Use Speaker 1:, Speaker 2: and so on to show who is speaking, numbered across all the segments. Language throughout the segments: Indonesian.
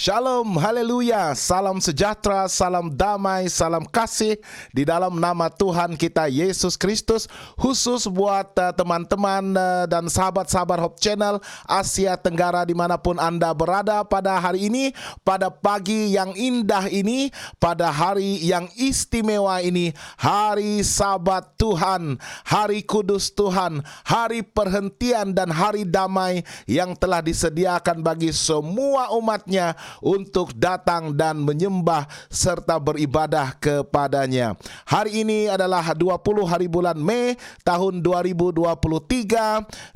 Speaker 1: Shalom, haleluya, salam sejahtera, salam damai, salam kasih di dalam nama Tuhan kita Yesus Kristus. Khusus buat teman-teman dan sahabat-sahabat Hope Channel Asia Tenggara dimanapun Anda berada pada hari ini, pada pagi yang indah ini, pada hari yang istimewa ini, hari Sabat Tuhan, hari kudus Tuhan, hari perhentian dan hari damai yang telah disediakan bagi semua umatnya untuk datang dan menyembah serta beribadah kepadanya. Hari ini adalah 20 hari bulan Mei tahun 2023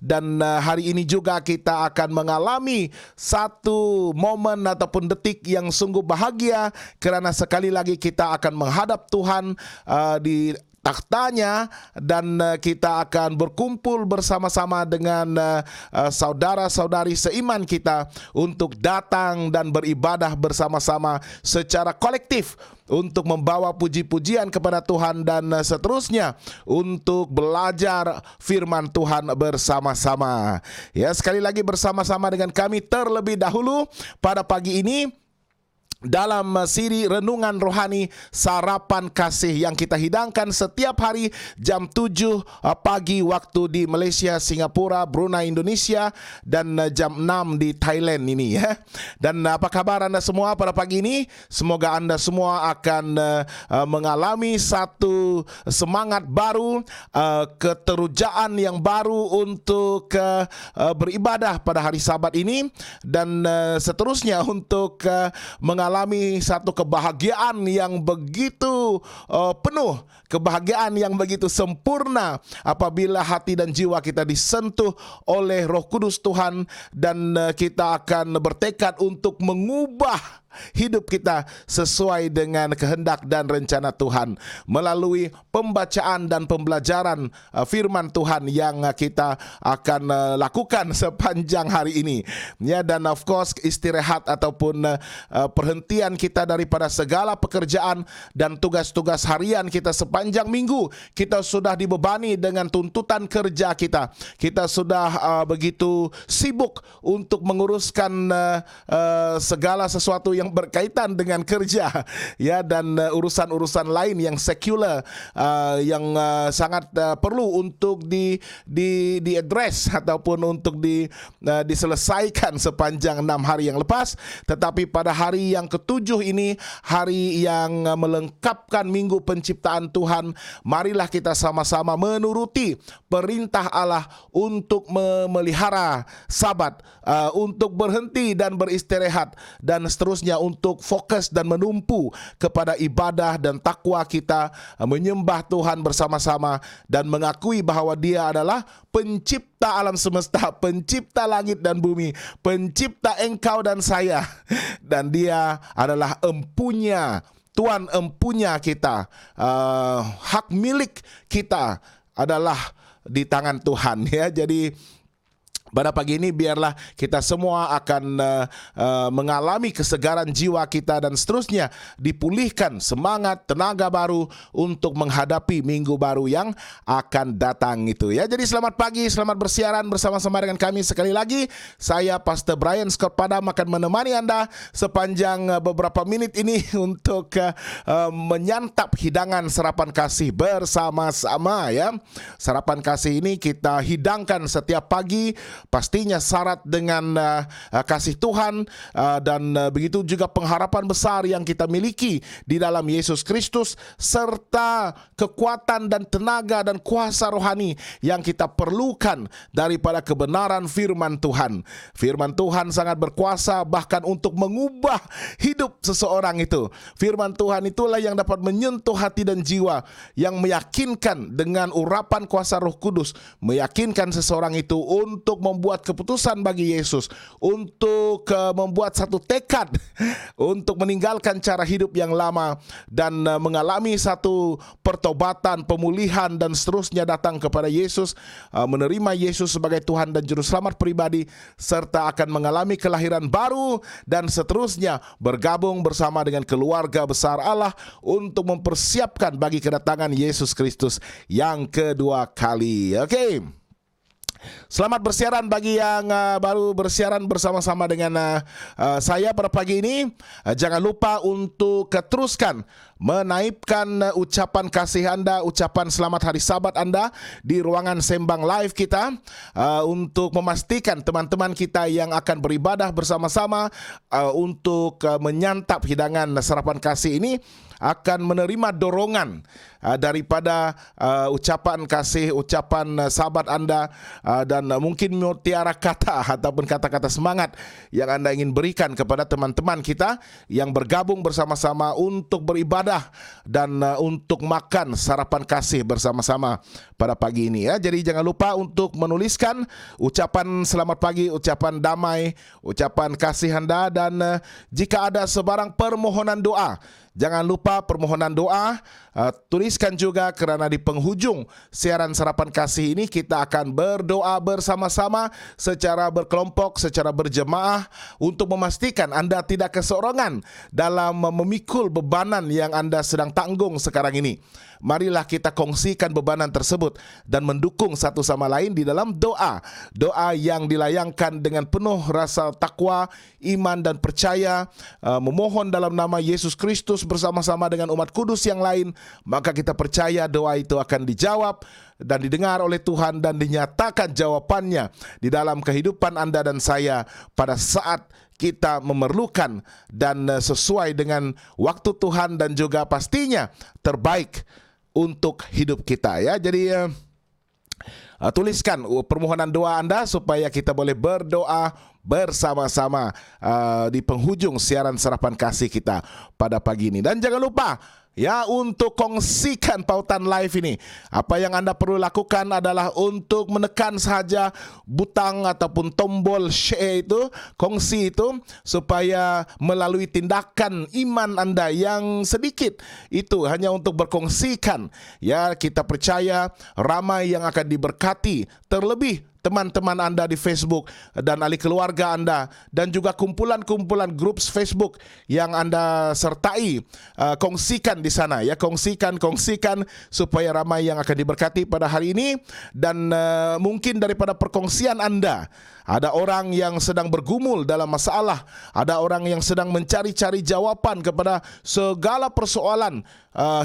Speaker 1: dan hari ini juga kita akan mengalami satu momen ataupun detik yang sungguh bahagia karena sekali lagi kita akan menghadap Tuhan di takhtanya dan kita akan berkumpul bersama-sama dengan saudara-saudari seiman kita untuk datang dan beribadah bersama-sama secara kolektif untuk membawa puji-pujian kepada Tuhan dan seterusnya untuk belajar firman Tuhan bersama-sama. Ya, sekali lagi bersama-sama dengan kami terlebih dahulu pada pagi ini dalam siri renungan rohani Sarapan Kasih yang kita hidangkan setiap hari jam 7 pagi waktu di Malaysia, Singapura, Brunei, Indonesia dan jam 6 di Thailand ini ya. Dan apa kabar Anda semua pada pagi ini? Semoga Anda semua akan mengalami satu semangat baru, keterujaan yang baru untuk beribadah pada hari Sabat ini dan seterusnya untuk mengalami satu kebahagiaan yang begitu penuh, kebahagiaan yang begitu sempurna apabila hati dan jiwa kita disentuh oleh Roh Kudus Tuhan dan kita akan bertekad untuk mengubah hidup kita sesuai dengan kehendak dan rencana Tuhan melalui pembacaan dan pembelajaran firman Tuhan yang kita akan lakukan sepanjang hari ini ya. Dan of course istirahat ataupun perhentian kita daripada segala pekerjaan dan tugas-tugas harian kita sepanjang minggu. Kita sudah dibebani dengan tuntutan kerja kita. Kita sudah begitu sibuk untuk menguruskan segala sesuatu yang berkaitan dengan kerja ya dan urusan-urusan lain yang sekular yang sangat perlu untuk di address ataupun untuk diselesaikan sepanjang 6 hari yang lepas. Tetapi pada hari yang ketujuh ini, hari yang melengkapkan minggu penciptaan Tuhan, marilah kita sama-sama menuruti perintah Allah untuk memelihara Sabat, untuk berhenti dan beristirahat dan seterusnya untuk fokus dan menumpu kepada ibadah dan takwa kita, menyembah Tuhan bersama-sama dan mengakui bahwa Dia adalah pencipta alam semesta, pencipta langit dan bumi, pencipta engkau dan saya, dan Dia adalah empunya, Tuhan empunya kita, hak milik kita adalah di tangan Tuhan ya. Jadi pada pagi ini biarlah kita semua akan mengalami kesegaran jiwa kita dan seterusnya dipulihkan semangat, tenaga baru untuk menghadapi minggu baru yang akan datang itu ya. Jadi selamat pagi, selamat bersiaran bersama-sama dengan kami sekali lagi. Saya Pastor Brian Scott Padam akan menemani Anda sepanjang beberapa menit ini untuk menyantap hidangan sarapan kasih bersama-sama ya. Sarapan kasih ini kita hidangkan setiap pagi, pastinya syarat dengan kasih Tuhan dan begitu juga pengharapan besar yang kita miliki di dalam Yesus Kristus serta kekuatan dan tenaga dan kuasa rohani yang kita perlukan daripada kebenaran firman Tuhan. Firman Tuhan sangat berkuasa bahkan untuk mengubah hidup seseorang itu. Firman Tuhan itulah yang dapat menyentuh hati dan jiwa, yang meyakinkan dengan urapan kuasa Roh Kudus, meyakinkan seseorang itu untuk membuat keputusan bagi Yesus, untuk membuat satu tekad untuk meninggalkan cara hidup yang lama dan mengalami satu pertobatan, pemulihan dan seterusnya datang kepada Yesus, menerima Yesus sebagai Tuhan dan Juru Selamat pribadi serta akan mengalami kelahiran baru dan seterusnya bergabung bersama dengan keluarga besar Allah untuk mempersiapkan bagi kedatangan Yesus Kristus yang kedua kali. Oke. Selamat bersiaran bagi yang baru bersiaran bersama-sama dengan saya pada pagi ini. Jangan lupa untuk teruskan menaipkan ucapan kasih Anda, ucapan selamat hari Sabat Anda di ruangan sembang live kita, untuk memastikan teman-teman kita yang akan beribadah bersama-sama untuk menyantap hidangan sarapan kasih ini akan menerima dorongan daripada ucapan kasih, ucapan sahabat Anda, dan mungkin mutiara kata ataupun kata-kata semangat yang Anda ingin berikan kepada teman-teman kita yang bergabung bersama-sama untuk beribadah dan untuk makan sarapan kasih bersama-sama pada pagi ini ya. Jadi jangan lupa untuk menuliskan ucapan selamat pagi, ucapan damai, ucapan kasih Anda, dan jika ada sebarang permohonan doa, jangan lupa permohonan doa tuliskan juga, kerana di penghujung siaran sarapan kasih ini kita akan berdoa bersama-sama secara berkelompok, secara berjemaah untuk memastikan Anda tidak keseorangan dalam memikul bebanan yang Anda sedang tanggung sekarang ini. Marilah kita kongsikan bebanan tersebut dan mendukung satu sama lain di dalam doa. Doa yang dilayangkan dengan penuh rasa takwa, iman dan percaya, memohon dalam nama Yesus Kristus bersama-sama dengan umat kudus yang lain. Maka kita percaya doa itu akan dijawab dan didengar oleh Tuhan dan dinyatakan jawabannya di dalam kehidupan Anda dan saya pada saat kita memerlukan dan sesuai dengan waktu Tuhan dan juga pastinya terbaik untuk hidup kita ya. Jadi tuliskan permohonan doa Anda supaya kita boleh berdoa bersama-sama di penghujung siaran sarapan kasih kita pada pagi ini. Dan jangan lupa ya untuk kongsikan pautan live ini. Apa yang Anda perlu lakukan adalah untuk menekan sahaja butang ataupun tombol share itu, kongsi itu, supaya melalui tindakan iman Anda yang sedikit itu hanya untuk berkongsikan ya, kita percaya ramai yang akan diberkati, terlebih teman-teman Anda di Facebook dan ahli keluarga Anda dan juga kumpulan-kumpulan grup Facebook yang Anda sertai, kongsikan di sana ya, kongsikan supaya ramai yang akan diberkati pada hari ini. Dan mungkin daripada perkongsian Anda ada orang yang sedang bergumul dalam masalah, ada orang yang sedang mencari-cari jawaban kepada segala persoalan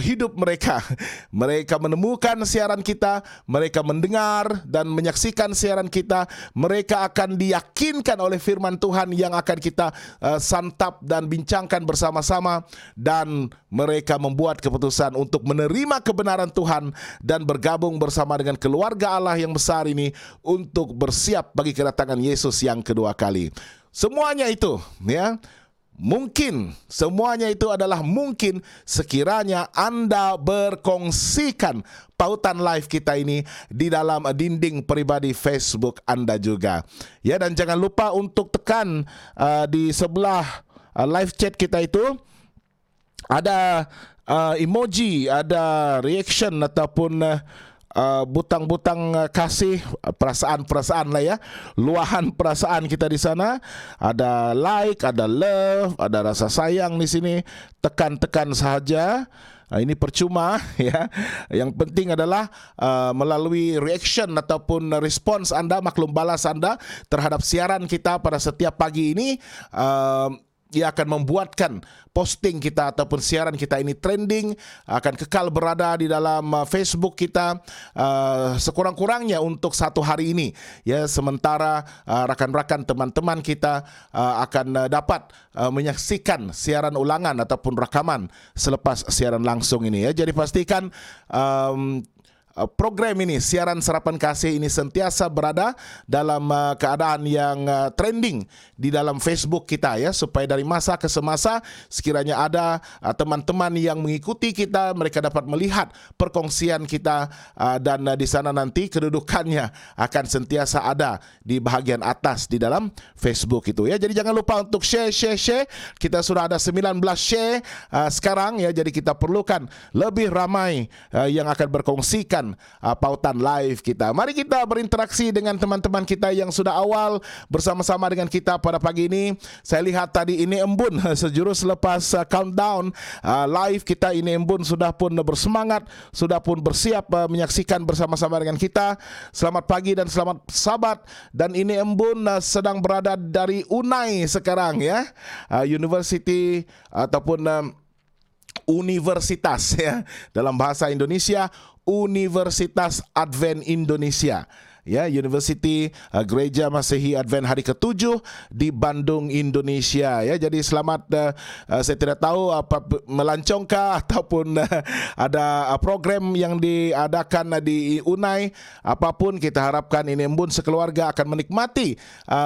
Speaker 1: hidup mereka. Mereka menemukan siaran kita, mereka mendengar dan menyaksikan siaran kita, mereka akan diyakinkan oleh firman Tuhan yang akan kita santap dan bincangkan bersama-sama, dan mereka membuat keputusan untuk menerima kebenaran Tuhan dan bergabung bersama dengan keluarga Allah yang besar ini untuk bersiap bagi kedatangan Yesus yang kedua kali. Semuanya itu ya, mungkin, semuanya itu adalah mungkin sekiranya Anda berkongsikan pautan live kita ini di dalam dinding pribadi Facebook Anda juga. Ya, dan jangan lupa untuk tekan di sebelah live chat kita itu ada emoji, ada reaction ataupun butang-butang kasih, perasaan-perasaan lah ya, luahan perasaan kita di sana. Ada like, ada love, ada rasa sayang di sini. Tekan-tekan saja. Ini percuma ya. Yang penting adalah melalui reaction ataupun respons Anda, maklum balas Anda terhadap siaran kita pada setiap pagi ini, ia akan membuatkan posting kita ataupun siaran kita ini trending, akan kekal berada di dalam Facebook kita sekurang-kurangnya untuk satu hari ini ya, sementara rakan-rakan teman-teman kita akan dapat menyaksikan siaran ulangan ataupun rakaman selepas siaran langsung ini ya. Jadi pastikan program ini, siaran sarapan kasih ini sentiasa berada dalam keadaan yang trending di dalam Facebook kita ya, supaya dari masa ke semasa sekiranya ada teman-teman yang mengikuti kita, mereka dapat melihat perkongsian kita, dan di sana nanti kedudukannya akan sentiasa ada di bahagian atas di dalam Facebook itu ya. Jadi jangan lupa untuk share. Kita sudah ada 19 share sekarang ya, jadi kita perlukan lebih ramai yang akan berkongsikan melanjutkan pautan live kita. Mari kita berinteraksi dengan teman-teman kita yang sudah awal bersama-sama dengan kita pada pagi ini. Saya lihat tadi ini Embun sejurus lepas countdown live kita, ini Embun sudah pun bersemangat, sudah pun bersiap menyaksikan bersama-sama dengan kita. Selamat pagi dan selamat sabat. Dan ini Embun sedang berada dari Unai sekarang ya, University ataupun universitas ya, dalam bahasa Indonesia Universitas Advent Indonesia ya, University Gereja Masehi Advent hari ke-7 di Bandung, Indonesia ya. Jadi selamat, saya tidak tahu apa melancongkah ataupun ada program yang diadakan di Unai. Apapun kita harapkan ini Embun sekeluarga akan menikmati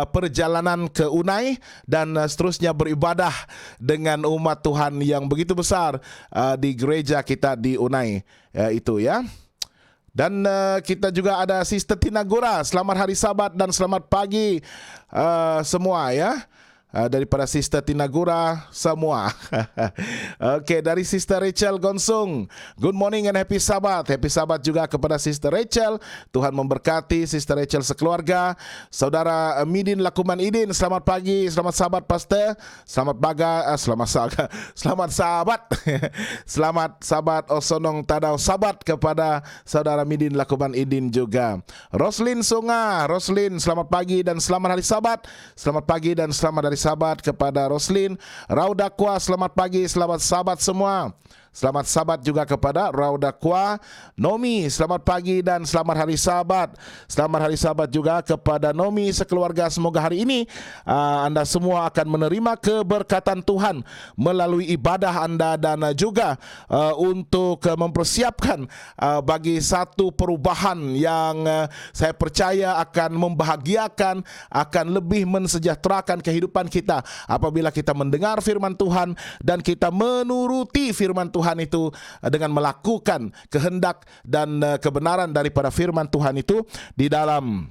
Speaker 1: perjalanan ke Unai dan seterusnya beribadah dengan umat Tuhan yang begitu besar di gereja kita di Unai itu ya. Dan kita juga ada Sister Tina Gora. Selamat hari Sabat dan selamat pagi semua ya. Daripada Sister Tina Gora semua. Okey, dari Sister Rachel Gonsung, good morning and happy Sabat. Happy Sabat juga kepada Sister Rachel. Tuhan memberkati Sister Rachel sekeluarga. Saudara Midin Lakuman Idin, selamat pagi, selamat Sabat Pastor. Selamat Sabat. Selamat Sabat Osonong Tadau Sabat kepada Saudara Midin Lakuman Idin juga. Roslin Sunga, Roslin selamat pagi dan selamat hari Sabat. Selamat pagi dan selamat hari Sabat kepada Roslin. Raudakwa, selamat pagi, selamat Sabat semua. Selamat Sabat juga kepada Raudakwa. Nomi, selamat pagi dan selamat hari Sabat. Selamat hari Sabat juga kepada Nomi sekeluarga. Semoga hari ini anda semua akan menerima keberkatan Tuhan melalui ibadah anda dan juga untuk mempersiapkan bagi satu perubahan yang saya percaya akan membahagiakan, akan lebih mensejahterakan kehidupan kita apabila kita mendengar firman Tuhan dan kita menuruti firman Tuhan itu dengan melakukan kehendak dan kebenaran daripada firman Tuhan itu di dalam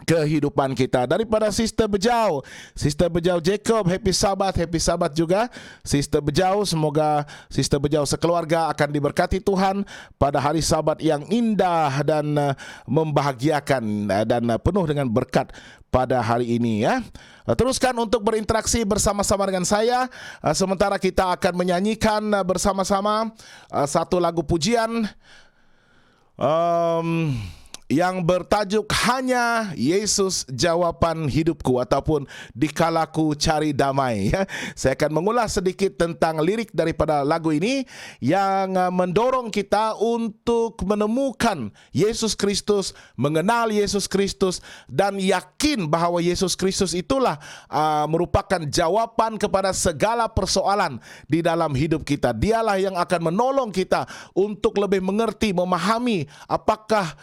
Speaker 1: kehidupan kita. Daripada Sister Bejau, Sister Bejau Jacob, happy Sabat juga Sister Bejau. Semoga Sister Bejau sekeluarga akan diberkati Tuhan pada hari Sabat yang indah dan membahagiakan dan penuh dengan berkat pada hari ini ya. Teruskan untuk berinteraksi bersama-sama dengan saya sementara kita akan menyanyikan bersama-sama satu lagu pujian yang bertajuk Hanya Yesus Jawapan Hidupku ataupun Dikalaku Cari Damai ya. Saya akan mengulas sedikit tentang lirik daripada lagu ini yang mendorong kita untuk menemukan Yesus Kristus, mengenal Yesus Kristus dan yakin bahawa Yesus Kristus itulah merupakan jawapan kepada segala persoalan di dalam hidup kita. Dialah yang akan menolong kita untuk lebih mengerti, memahami apakah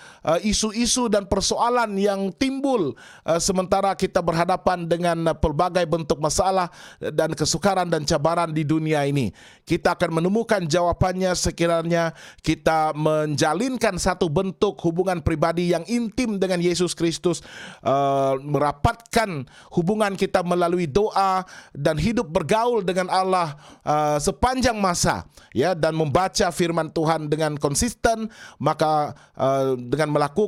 Speaker 1: isu-isu dan persoalan yang timbul sementara kita berhadapan dengan pelbagai bentuk masalah dan kesukaran dan cabaran di dunia ini. Kita akan menemukan jawapannya sekiranya kita menjalinkan satu bentuk hubungan pribadi yang intim dengan Yesus Kristus, merapatkan hubungan kita melalui doa dan hidup bergaul dengan Allah sepanjang masa ya, dan membaca firman Tuhan dengan konsisten. Maka dengan melakukan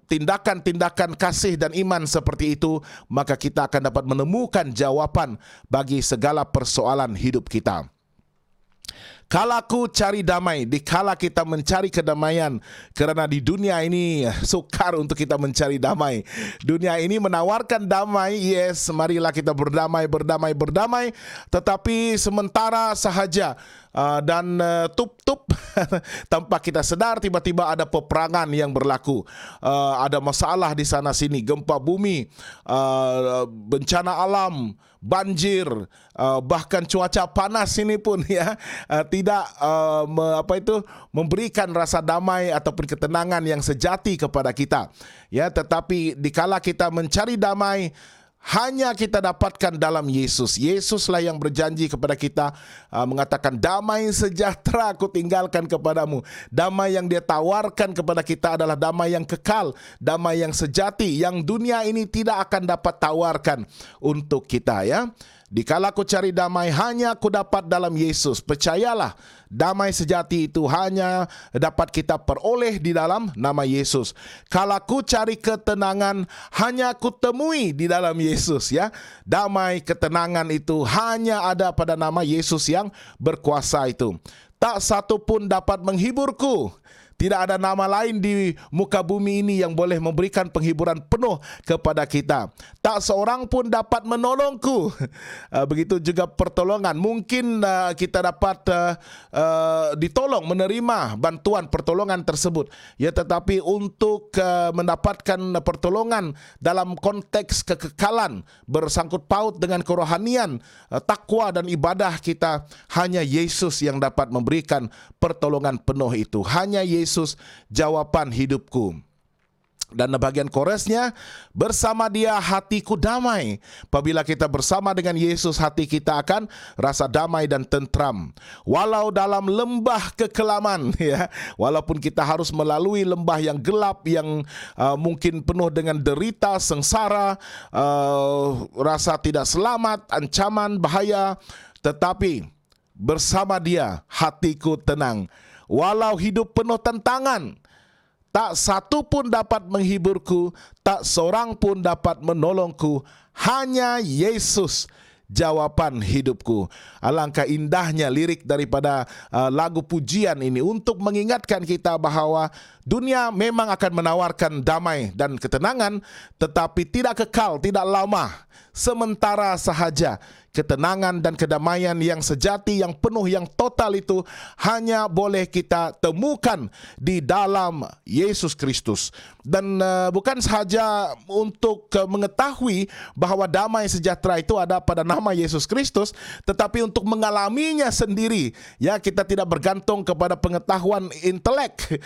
Speaker 1: tindakan-tindakan kasih dan iman seperti itu, maka kita akan dapat menemukan jawapan bagi segala persoalan hidup kita. Kalaku cari damai, dikala kita mencari kedamaian, kerana di dunia ini sukar untuk kita mencari damai. Dunia ini menawarkan damai, yes, marilah kita berdamai, tetapi sementara sahaja. Dan tup-tup tanpa kita sedar tiba-tiba ada peperangan yang berlaku, ada masalah di sana sini, gempa bumi, bencana alam, banjir, bahkan cuaca panas ini pun ya tidak memberikan rasa damai ataupun ketenangan yang sejati kepada kita ya. Tetapi dikala kita mencari damai, hanya kita dapatkan dalam Yesus. Yesuslah yang berjanji kepada kita, mengatakan damai sejahtera aku tinggalkan kepadamu. Damai yang dia tawarkan kepada kita adalah damai yang kekal, damai yang sejati, yang dunia ini tidak akan dapat tawarkan untuk kita ya. Dikala ku cari damai, hanya ku dapat dalam Yesus. Percayalah, damai sejati itu hanya dapat kita peroleh di dalam nama Yesus. Kalau ku cari ketenangan, hanya ku temui di dalam Yesus, ya. Damai, ketenangan itu hanya ada pada nama Yesus yang berkuasa itu. Tak satu pun dapat menghiburku. Tidak ada nama lain di muka bumi ini yang boleh memberikan penghiburan penuh kepada kita. Tak seorang pun dapat menolongku. Begitu juga pertolongan. Mungkin kita dapat ditolong, menerima bantuan pertolongan tersebut. Ya, tetapi untuk mendapatkan pertolongan dalam konteks kekekalan bersangkut paut dengan kerohanian, takwa dan ibadah kita, hanya Yesus yang dapat memberikan pertolongan penuh itu. Hanya Yesus jawaban hidupku. Dan bagian koresnya, bersama Dia hatiku damai. Apabila kita bersama dengan Yesus, hati kita akan rasa damai dan tentram. Walau dalam lembah kekelaman, ya, walaupun kita harus melalui lembah yang gelap, yang mungkin penuh dengan derita, sengsara, rasa tidak selamat, ancaman, bahaya, tetapi bersama Dia hatiku tenang. Walau hidup penuh tantangan, tak satu pun dapat menghiburku, tak seorang pun dapat menolongku, hanya Yesus jawaban hidupku. Alangkah indahnya lirik daripada lagu pujian ini untuk mengingatkan kita bahawa dunia memang akan menawarkan damai dan ketenangan, tetapi tidak kekal, tidak lama, sementara sahaja. Ketenangan dan kedamaian yang sejati, yang penuh, yang total itu hanya boleh kita temukan di dalam Yesus Kristus. Dan bukan sahaja untuk mengetahui bahawa damai sejahtera itu ada pada nama Yesus Kristus, tetapi untuk mengalaminya sendiri. Ya, kita tidak bergantung kepada pengetahuan intelek.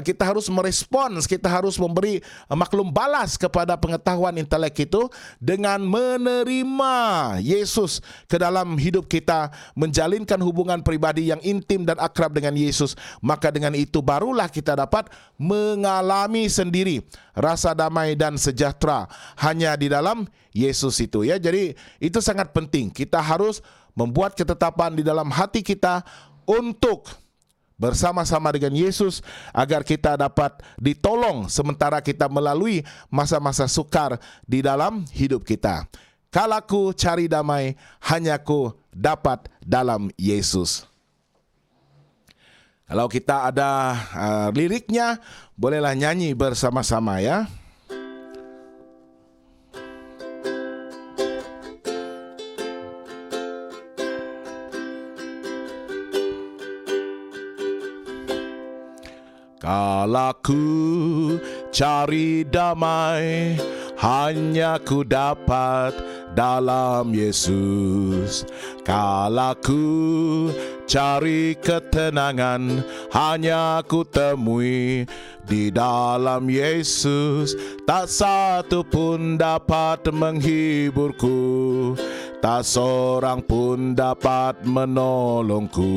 Speaker 1: Kita harus merespons, kita harus memberi maklum balas kepada pengetahuan intelek itu dengan menerima Yesus ke dalam hidup kita, menjalinkan hubungan pribadi yang intim dan akrab dengan Yesus. Maka dengan itu barulah kita dapat mengalami sendiri rasa damai dan sejahtera hanya di dalam Yesus itu, ya. Jadi itu sangat penting. Kita harus membuat ketetapan di dalam hati kita untuk bersama-sama dengan Yesus agar kita dapat ditolong sementara kita melalui masa-masa sukar di dalam hidup kita. Kalau ku cari damai, hanya ku dapat dalam Yesus. Kalau kita ada liriknya, bolehlah nyanyi bersama-sama, ya. Kalau ku cari damai, hanya ku dapat dalam Yesus. Kalau ku cari ketenangan, hanya ku temui di dalam Yesus. Tak satu pun dapat menghiburku, tak seorang pun dapat menolongku.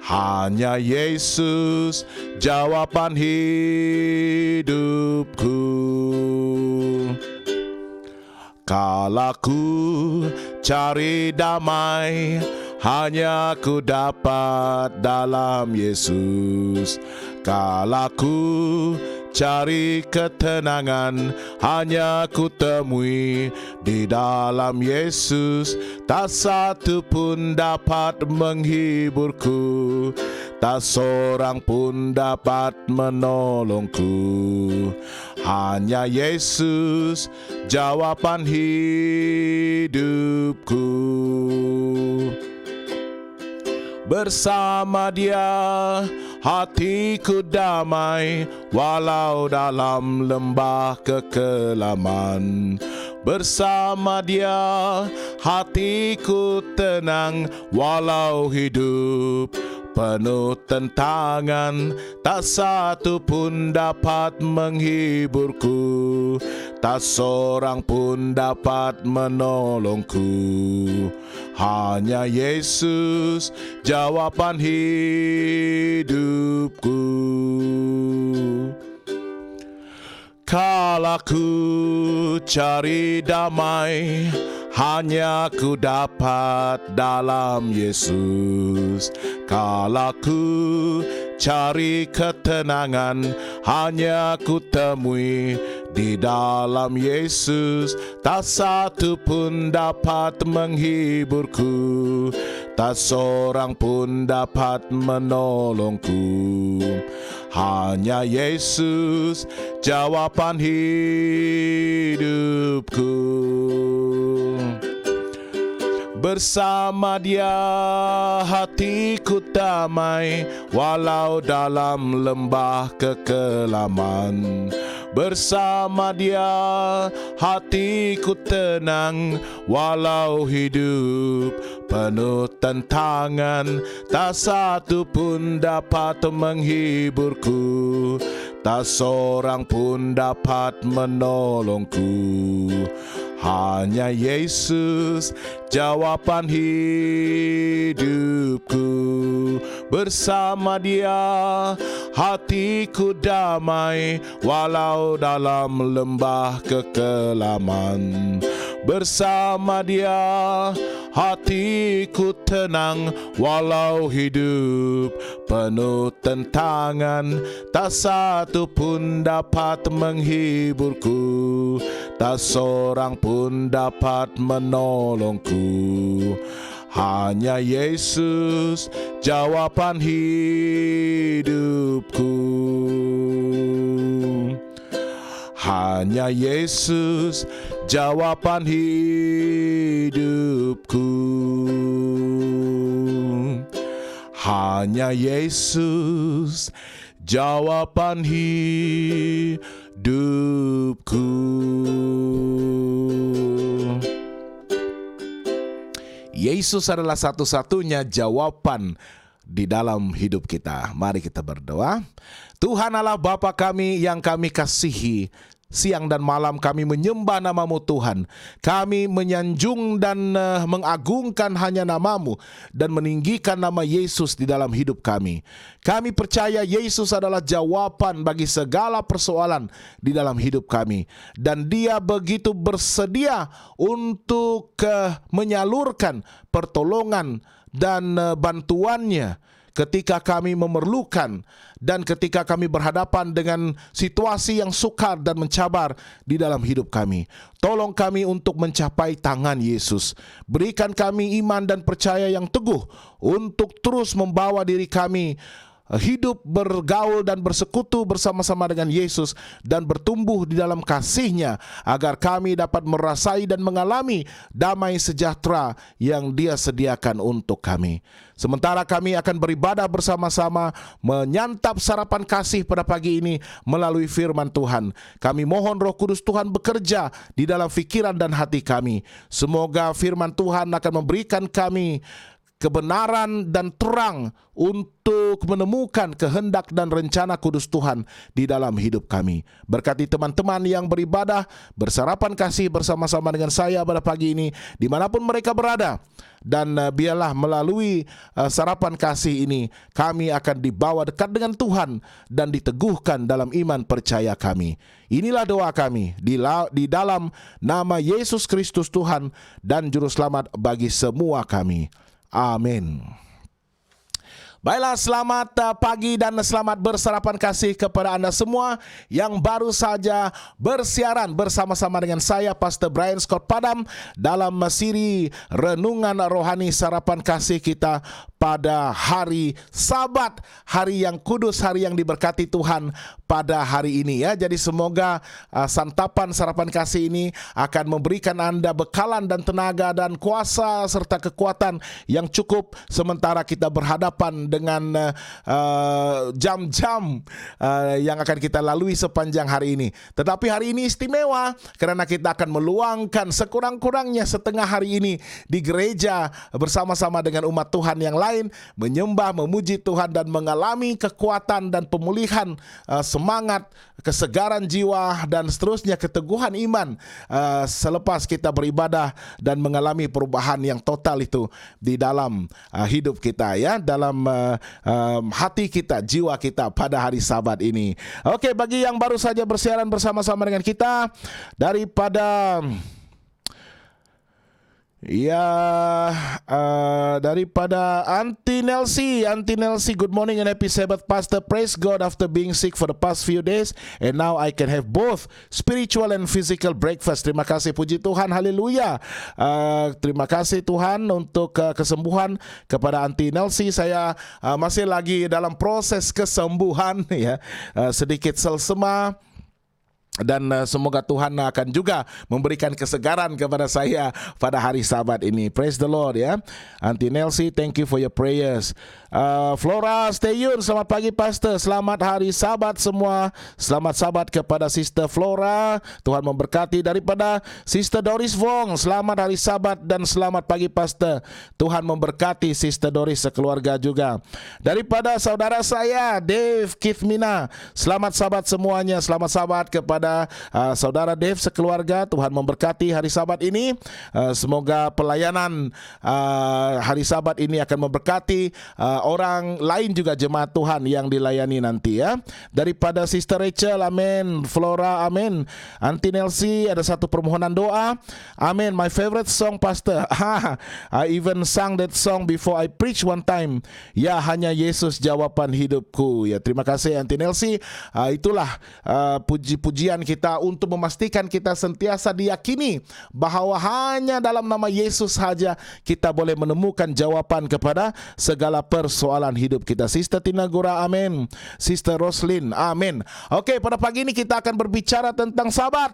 Speaker 1: Hanya Yesus jawaban hidupku. Kalau ku cari damai, hanya ku dapat dalam Yesus. Kalau ku cari ketenangan, hanya ku temui di dalam Yesus. Tak satu pun dapat menghiburku, tak seorang pun dapat menolongku. Hanya Yesus jawaban hidupku. Bersama Dia hatiku damai, walau dalam lembah kekelaman. Bersama Dia hatiku tenang, walau hidup penuh tentangan. Tak satu pun dapat menghiburku, tak seorang pun dapat menolongku. Hanya Yesus jawaban hidupku. Kalau ku cari damai, hanya ku dapat dalam Yesus. Kalau ku cari ketenangan, hanya ku temui di dalam Yesus. Tak satu pun dapat menghiburku, tak seorang pun dapat menolongku. Hanya Yesus jawaban hidupku. Bersama Dia hatiku damai, walau dalam lembah kekelaman. Bersama Dia hatiku tenang, walau hidup penuh tantangan. Tak satu pun dapat menghiburku, tak seorang pun dapat menolongku. Hanya Yesus jawaban hidupku. Bersama Dia hatiku damai, walau dalam lembah kekelaman. Bersama Dia hatiku tenang, walau hidup penuh tantangan. Tak satu pun dapat menghiburku, tak seorang pun dapat menolongku. Hanya Yesus jawaban hidupku. Hanya Yesus jawaban hidupku. Hanya Yesus jawaban hidupku. Yesus adalah satu-satunya jawaban di dalam hidup kita. Mari kita berdoa. Tuhan Allah Bapa kami yang kami kasihi, siang dan malam kami menyembah nama-Mu Tuhan. Kami menyanjung dan mengagungkan hanya nama-Mu dan meninggikan nama Yesus di dalam hidup kami. Kami percaya Yesus adalah jawaban bagi segala persoalan di dalam hidup kami. Dan Dia begitu bersedia untuk menyalurkan pertolongan dan bantuannya ketika kami memerlukan dan ketika kami berhadapan dengan situasi yang sukar dan mencabar di dalam hidup kami. Tolong kami untuk mencapai tangan Yesus. Berikan kami iman dan percaya yang teguh untuk terus membawa diri kami hidup, bergaul dan bersekutu bersama-sama dengan Yesus dan bertumbuh di dalam kasih-Nya agar kami dapat merasai dan mengalami damai sejahtera yang Dia sediakan untuk kami. Sementara kami akan beribadah bersama-sama menyantap sarapan kasih pada pagi ini melalui firman Tuhan. Kami mohon Roh Kudus Tuhan bekerja di dalam fikiran dan hati kami. Semoga firman Tuhan akan memberikan kami kebenaran dan terang untuk menemukan kehendak dan rencana kudus Tuhan di dalam hidup kami. Berkati teman-teman yang beribadah, bersarapan kasih bersama-sama dengan saya pada pagi ini, dimanapun mereka berada. Dan biarlah melalui sarapan kasih ini, kami akan dibawa dekat dengan Tuhan dan diteguhkan dalam iman percaya kami. Inilah doa kami di dalam nama Yesus Kristus Tuhan dan Juru Selamat bagi semua kami. Amin. Baiklah, selamat pagi dan selamat bersarapan kasih kepada Anda semua yang baru saja bersiaran bersama-sama dengan saya, Pastor Brian Scott Padam, dalam siri Renungan Rohani Sarapan Kasih kita pada hari Sabat, hari yang kudus, hari yang diberkati Tuhan pada hari ini ya. Jadi semoga santapan sarapan kasih ini akan memberikan Anda bekalan dan tenaga dan kuasa serta kekuatan yang cukup sementara kita berhadapan dengan jam-jam yang akan kita lalui sepanjang hari ini. Tetapi hari ini istimewa karena kita akan meluangkan sekurang-kurangnya setengah hari ini di gereja bersama-sama dengan umat Tuhan yang lain, menyembah, memuji Tuhan dan mengalami kekuatan dan pemulihan semangat, kesegaran jiwa dan seterusnya keteguhan iman selepas kita beribadah dan mengalami perubahan yang total itu di dalam hidup kita ya, dalam hati kita, jiwa kita pada hari Sabat ini. Oke, bagi yang baru saja bersiaran bersama-sama dengan kita daripada Ya, daripada Auntie Nelsie, good morning and happy Sabbath, Pastor. Praise God after being sick for the past few days, and now I can have both spiritual and physical breakfast. Terima kasih, puji Tuhan, haleluya. Terima kasih Tuhan untuk kesembuhan kepada Auntie Nelsie. Saya masih lagi dalam proses kesembuhan, ya, sedikit selsema. Dan semoga Tuhan akan juga memberikan kesegaran kepada saya pada hari Sabat ini. Praise the Lord, ya. Auntie Nelsie, thank you for your prayers. Flora Stayun, selamat pagi Pastor. Selamat hari Sabat semua. Selamat Sabat kepada Sister Flora. Tuhan memberkati. Daripada Sister Doris Wong, selamat hari Sabat dan selamat pagi Pastor. Tuhan memberkati Sister Doris sekeluarga juga. Daripada saudara saya Dave Kithmina, selamat Sabat semuanya. Selamat Sabat kepada saudara Dave sekeluarga. Tuhan memberkati hari Sabat ini. Semoga pelayanan hari Sabat ini akan memberkati orang lain juga, jemaat Tuhan yang dilayani nanti, ya. Daripada Sister Rachel, amin. Flora, amin. Auntie Nelsie, ada satu permohonan doa, amin. My favorite song Pastor, I even sang that song before I preach one time. Ya, hanya Yesus jawaban hidupku. Ya, terima kasih Auntie Nelsie. Itulah puji-pujian kita untuk memastikan kita sentiasa diyakini bahawa hanya dalam nama Yesus saja kita boleh menemukan jawapan kepada segala persoalan hidup kita. Sister Tina Gura, amin. Sister Roslyn, amin. Okey, pada pagi ini kita akan berbicara tentang Sabat.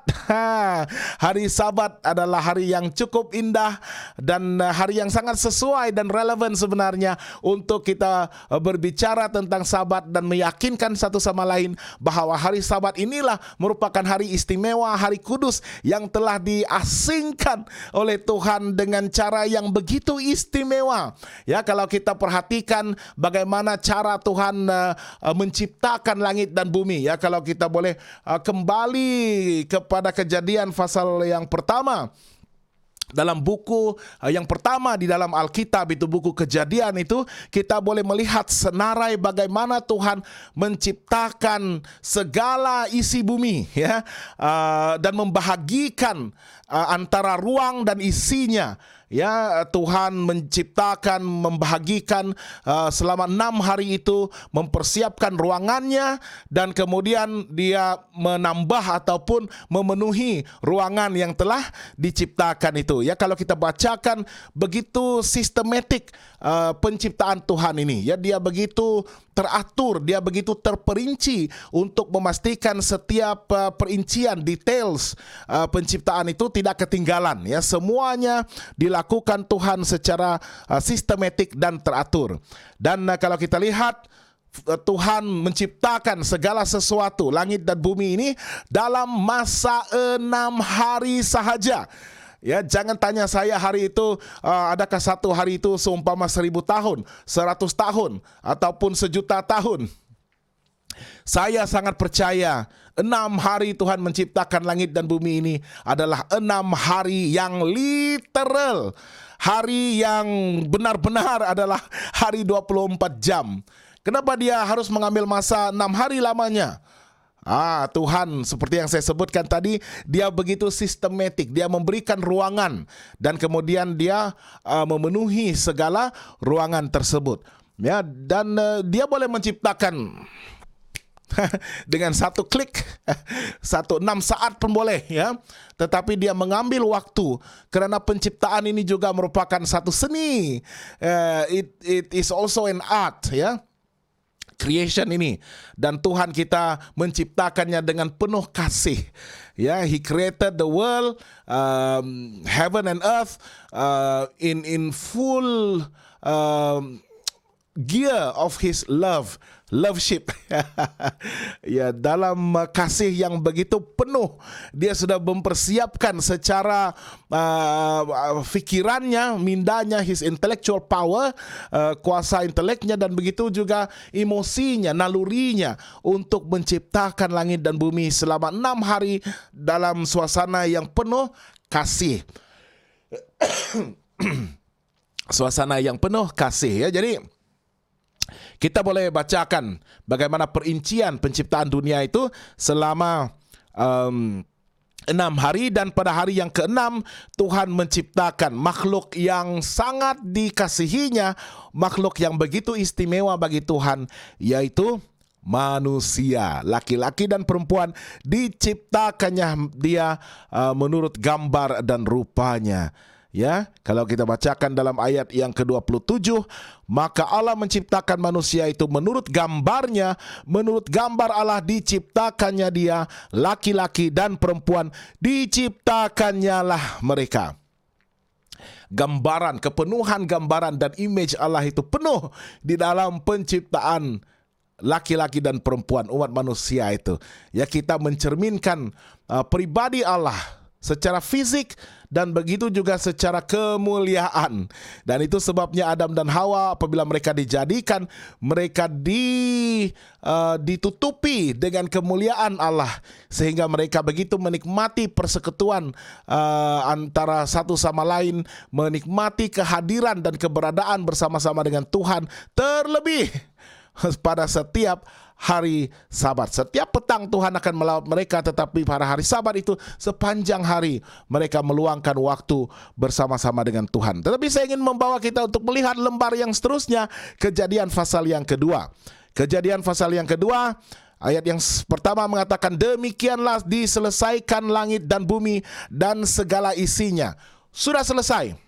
Speaker 1: Hari Sabat adalah hari yang cukup indah dan hari yang sangat sesuai dan relevan sebenarnya untuk kita berbicara tentang Sabat dan meyakinkan satu sama lain bahawa hari Sabat inilah merupakan hari istimewa, hari kudus yang telah diasingkan oleh Tuhan dengan cara yang begitu istimewa. Ya, kalau kita perhatikan bagaimana cara Tuhan menciptakan langit dan bumi, ya, kalau kita boleh kembali kepada Kejadian pasal yang pertama. Dalam buku yang pertama di dalam Alkitab, itu buku Kejadian, itu kita boleh melihat senarai bagaimana Tuhan menciptakan segala isi bumi, ya, dan membahagikan antara ruang dan isinya. Ya, Tuhan menciptakan, membahagikan selama 6 hari itu, mempersiapkan ruangannya, dan kemudian dia menambah ataupun memenuhi ruangan yang telah diciptakan itu. Ya, kalau kita bacakan begitu sistematik penciptaan Tuhan ini, ya, dia begitu teratur, dia begitu terperinci untuk memastikan setiap perincian, details penciptaan itu tidak ketinggalan. Ya, semuanya dilakukan Tuhan secara sistematik dan teratur. Dan kalau kita lihat, Tuhan menciptakan segala sesuatu, langit dan bumi ini, dalam masa 6 hari sahaja. Ya, jangan tanya saya hari itu adakah satu hari itu seumpama 1000 tahun, 100 tahun, ataupun 1.000.000 tahun. Saya sangat percaya 6 hari Tuhan menciptakan langit dan bumi ini adalah 6 hari yang literal. Hari yang benar-benar adalah hari 24 jam. Kenapa dia harus mengambil masa 6 hari lamanya? Tuhan, seperti yang saya sebutkan tadi, dia begitu sistematik. Dia memberikan ruangan dan kemudian dia memenuhi segala ruangan tersebut. Ya, dan dia boleh menciptakan dengan satu klik, 6 saat pun boleh, ya. Tetapi dia mengambil waktu kerana penciptaan ini juga merupakan satu seni. It is also an art, ya. Creation ini, dan Tuhan kita menciptakannya dengan penuh kasih. Ya, He created the world, heaven and earth, in full gear of His loveship. Ya, dalam kasih yang begitu penuh, dia sudah mempersiapkan secara fikirannya, mindanya, his intellectual power, kuasa inteleknya, dan begitu juga emosinya, nalurinya, untuk menciptakan langit dan bumi selama 6 hari dalam suasana yang penuh kasih. Suasana yang penuh kasih, ya. Jadi kita boleh bacakan bagaimana perincian penciptaan dunia itu selama 6 hari, dan pada hari yang ke-6 Tuhan menciptakan makhluk yang sangat dikasihinya, makhluk yang begitu istimewa bagi Tuhan, yaitu manusia. Laki-laki dan perempuan diciptakannya dia menurut gambar dan rupanya. Ya, kalau kita bacakan dalam ayat yang ke-27, maka Allah menciptakan manusia itu menurut gambarnya, menurut gambar Allah diciptakannya dia, laki-laki dan perempuan diciptakannya lah mereka. Gambaran, kepenuhan gambaran dan image Allah itu penuh di dalam penciptaan laki-laki dan perempuan, umat manusia itu. Ya, kita mencerminkan pribadi Allah secara fisik dan begitu juga secara kemuliaan. Dan itu sebabnya Adam dan Hawa apabila mereka dijadikan, mereka ditutupi dengan kemuliaan Allah, sehingga mereka begitu menikmati persekutuan antara satu sama lain, menikmati kehadiran dan keberadaan bersama-sama dengan Tuhan, terlebih pada setiap hari Sabat. Setiap petang Tuhan akan melawat mereka, tetapi pada hari Sabat itu sepanjang hari mereka meluangkan waktu bersama-sama dengan Tuhan. Tetapi saya ingin membawa kita untuk melihat lembar yang seterusnya, Kejadian pasal yang kedua. Kejadian pasal yang kedua, ayat yang pertama mengatakan, demikianlah diselesaikan langit dan bumi dan segala isinya. Sudah selesai.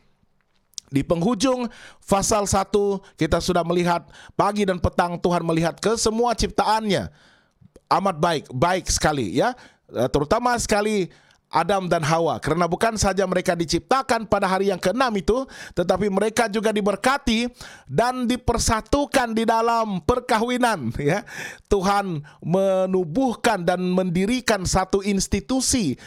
Speaker 1: Di penghujung pasal 1 kita sudah melihat pagi dan petang Tuhan melihat ke semua ciptaannya. Amat baik sekali ya. Terutama sekali Adam dan Hawa, karena bukan saja mereka diciptakan pada hari yang ke-6 itu, tetapi mereka juga diberkati dan dipersatukan di dalam perkawinan ya. Tuhan menubuhkan dan mendirikan satu institusi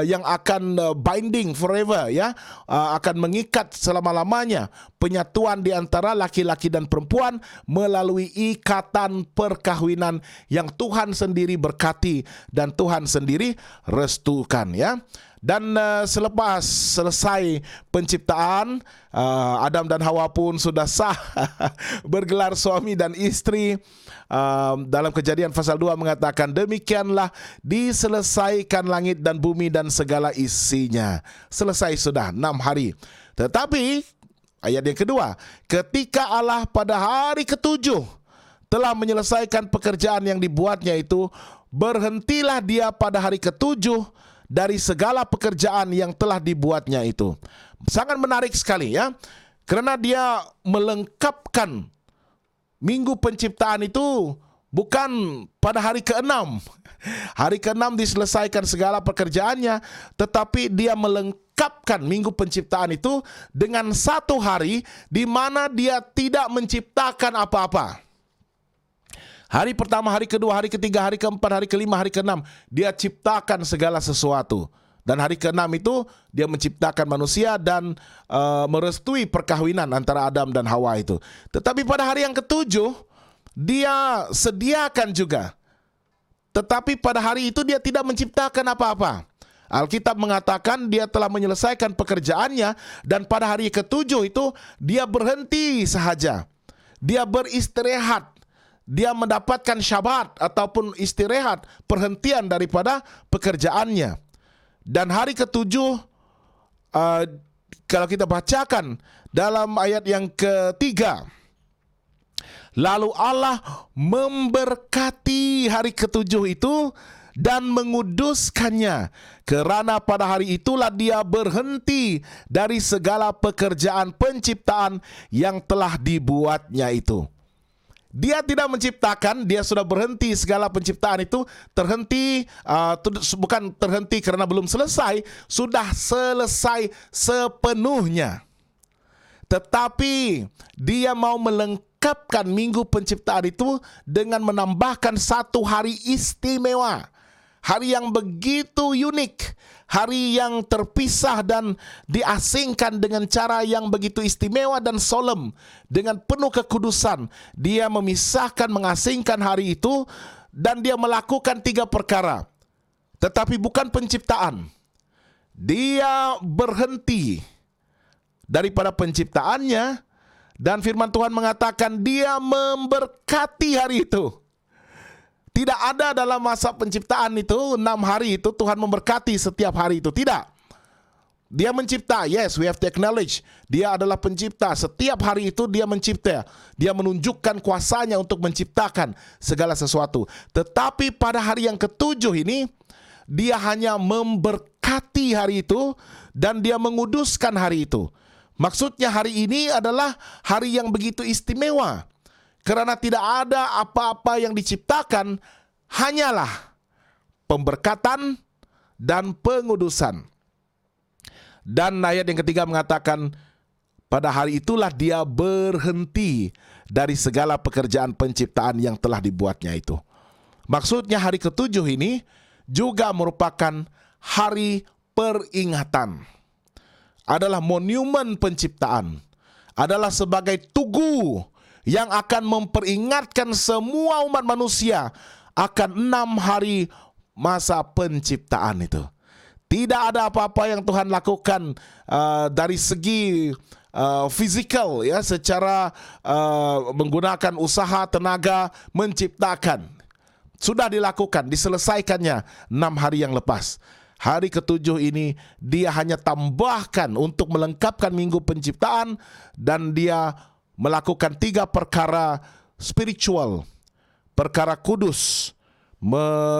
Speaker 1: yang akan binding forever ya, akan mengikat selama-lamanya penyatuan di antara laki-laki dan perempuan melalui ikatan perkawinan yang Tuhan sendiri berkati dan Tuhan sendiri restukan ya. Dan selepas selesai penciptaan, Adam dan Hawa pun sudah sah bergelar suami dan istri. Dalam Kejadian pasal 2 mengatakan, demikianlah diselesaikan langit dan bumi dan segala isinya. Selesai sudah 6 hari. Tetapi ayat yang kedua, ketika Allah pada hari ke-7 telah menyelesaikan pekerjaan yang dibuatnya itu, berhentilah dia pada hari ke-7 dari segala pekerjaan yang telah dibuatnya itu. Sangat menarik sekali ya, karena dia melengkapkan minggu penciptaan itu bukan pada hari ke-6. Hari ke-6 diselesaikan segala pekerjaannya, tetapi dia melengkapkan minggu penciptaan itu dengan satu hari di mana dia tidak menciptakan apa-apa. Hari pertama, hari kedua, hari ketiga, hari keempat, hari kelima, hari keenam, dia ciptakan segala sesuatu. Dan hari keenam itu dia menciptakan manusia dan merestui perkahwinan antara Adam dan Hawa itu. Tetapi pada hari yang ke-7 dia sediakan juga. Tetapi pada hari itu dia tidak menciptakan apa-apa. Alkitab mengatakan dia telah menyelesaikan pekerjaannya, dan pada hari ke-7 itu dia berhenti sahaja. Dia beristirahat. Dia mendapatkan syabat ataupun istirahat, perhentian daripada pekerjaannya. Dan hari ke-7, kalau kita bacakan dalam ayat yang ke-3, lalu Allah memberkati hari ke-7 itu dan menguduskannya, kerana pada hari itulah dia berhenti dari segala pekerjaan penciptaan yang telah dibuatnya itu. Dia tidak menciptakan, dia sudah berhenti segala penciptaan itu, terhenti, bukan terhenti karena belum selesai, sudah selesai sepenuhnya. Tetapi dia mau melengkapkan minggu penciptaan itu dengan menambahkan satu hari istimewa. Hari yang begitu unik, hari yang terpisah dan diasingkan dengan cara yang begitu istimewa dan solemn, dengan penuh kekudusan. Dia memisahkan, mengasingkan hari itu, dan dia melakukan 3 perkara. Tetapi bukan penciptaan. Dia berhenti daripada penciptaannya, dan firman Tuhan mengatakan dia memberkati hari itu. Tidak ada dalam masa penciptaan itu 6 hari itu Tuhan memberkati setiap hari itu. Tidak. Dia mencipta, yes, we have to acknowledge. Dia adalah pencipta. Setiap hari itu dia mencipta. Dia menunjukkan kuasanya untuk menciptakan segala sesuatu. Tetapi pada hari yang ketujuh ini, dia hanya memberkati hari itu dan dia menguduskan hari itu. Maksudnya hari ini adalah hari yang begitu istimewa. Karena tidak ada apa-apa yang diciptakan, hanyalah pemberkatan dan pengudusan. Dan ayat yang ketiga mengatakan, pada hari itulah dia berhenti dari segala pekerjaan penciptaan yang telah dibuatnya itu. Maksudnya hari ketujuh ini juga merupakan hari peringatan. Adalah monumen penciptaan. Adalah sebagai tugu yang akan memperingatkan semua umat manusia akan 6 hari masa penciptaan itu. Tidak ada apa-apa yang Tuhan lakukan dari segi physical, ya, secara menggunakan usaha tenaga menciptakan. Sudah dilakukan, diselesaikannya 6 hari yang lepas. Hari ketujuh ini dia hanya tambahkan untuk melengkapkan minggu penciptaan, dan dia melakukan 3 perkara spiritual, perkara kudus,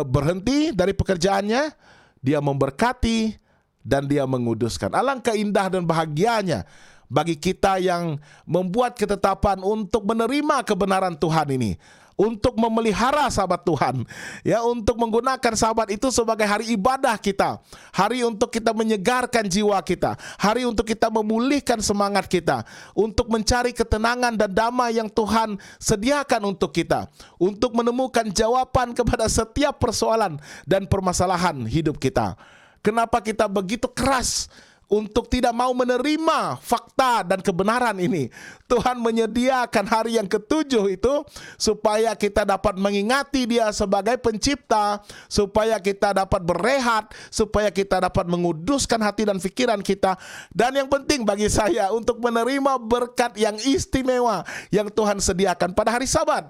Speaker 1: berhenti dari pekerjaannya, dia memberkati, dan dia menguduskan. Alangkah indah dan bahagianya bagi kita yang membuat ketetapan untuk menerima kebenaran Tuhan ini, untuk memelihara Sabat Tuhan, ya, untuk menggunakan Sabat itu sebagai hari ibadah kita, hari untuk kita menyegarkan jiwa kita, hari untuk kita memulihkan semangat kita, untuk mencari ketenangan dan damai yang Tuhan sediakan untuk kita, untuk menemukan jawaban kepada setiap persoalan dan permasalahan hidup kita. Kenapa kita begitu keras untuk tidak mau menerima fakta dan kebenaran ini? Tuhan menyediakan hari yang ketujuh itu supaya kita dapat mengingati Dia sebagai pencipta, supaya kita dapat berehat, supaya kita dapat menguduskan hati dan pikiran kita, dan yang penting bagi saya untuk menerima berkat yang istimewa yang Tuhan sediakan pada hari Sabat.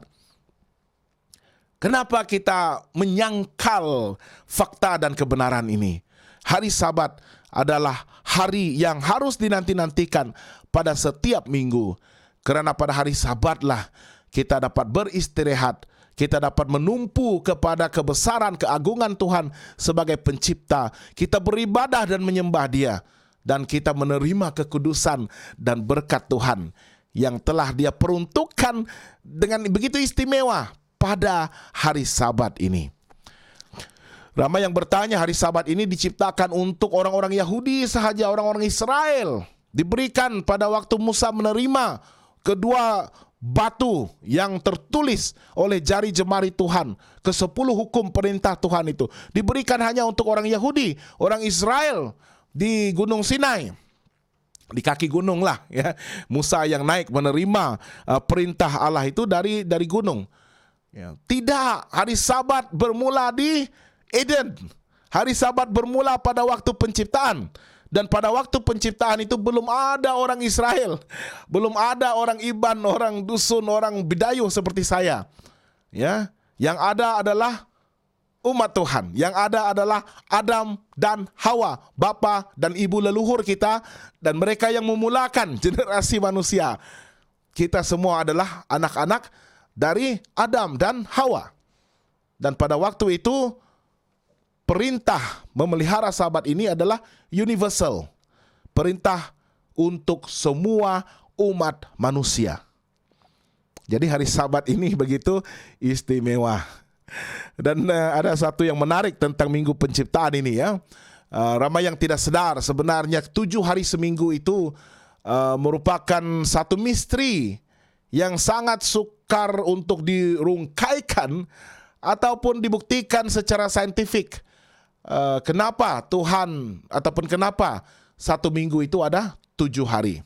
Speaker 1: Kenapa kita menyangkal fakta dan kebenaran ini? Hari Sabat adalah hari yang harus dinanti-nantikan pada setiap minggu. Karena pada hari Sabatlah kita dapat beristirahat, kita dapat menumpu kepada kebesaran keagungan Tuhan sebagai pencipta. Kita beribadah dan menyembah Dia, dan kita menerima kekudusan dan berkat Tuhan yang telah Dia peruntukkan dengan begitu istimewa pada hari Sabat ini. Ramai yang bertanya, hari Sabat ini diciptakan untuk orang-orang Yahudi sahaja, orang-orang Israel. Diberikan pada waktu Musa menerima kedua batu yang tertulis oleh jari jemari Tuhan, ke-10 hukum perintah Tuhan itu. Diberikan hanya untuk orang Yahudi, orang Israel di Gunung Sinai. Di kaki gunung lah, ya. Musa yang naik menerima perintah Allah itu dari gunung. Ya. Tidak, hari Sabat bermula di Eden. Hari Sabat bermula pada waktu penciptaan. Dan pada waktu penciptaan itu belum ada orang Israel, belum ada orang Iban, orang dusun, orang Bidayu seperti saya. Ya, yang ada adalah umat Tuhan. Yang ada adalah Adam dan Hawa, bapa dan ibu leluhur kita, dan mereka yang memulakan generasi manusia. Kita semua adalah anak-anak dari Adam dan Hawa. Dan pada waktu itu perintah memelihara Sabat ini adalah universal. Perintah untuk semua umat manusia. Jadi hari Sabat ini begitu istimewa. Dan ada satu yang menarik tentang minggu penciptaan ini, ya. Ramai yang tidak sadar sebenarnya 7 hari seminggu itu merupakan satu misteri yang sangat sukar untuk dirungkaikan ataupun dibuktikan secara saintifik. Kenapa Tuhan ataupun kenapa satu minggu itu ada 7 hari?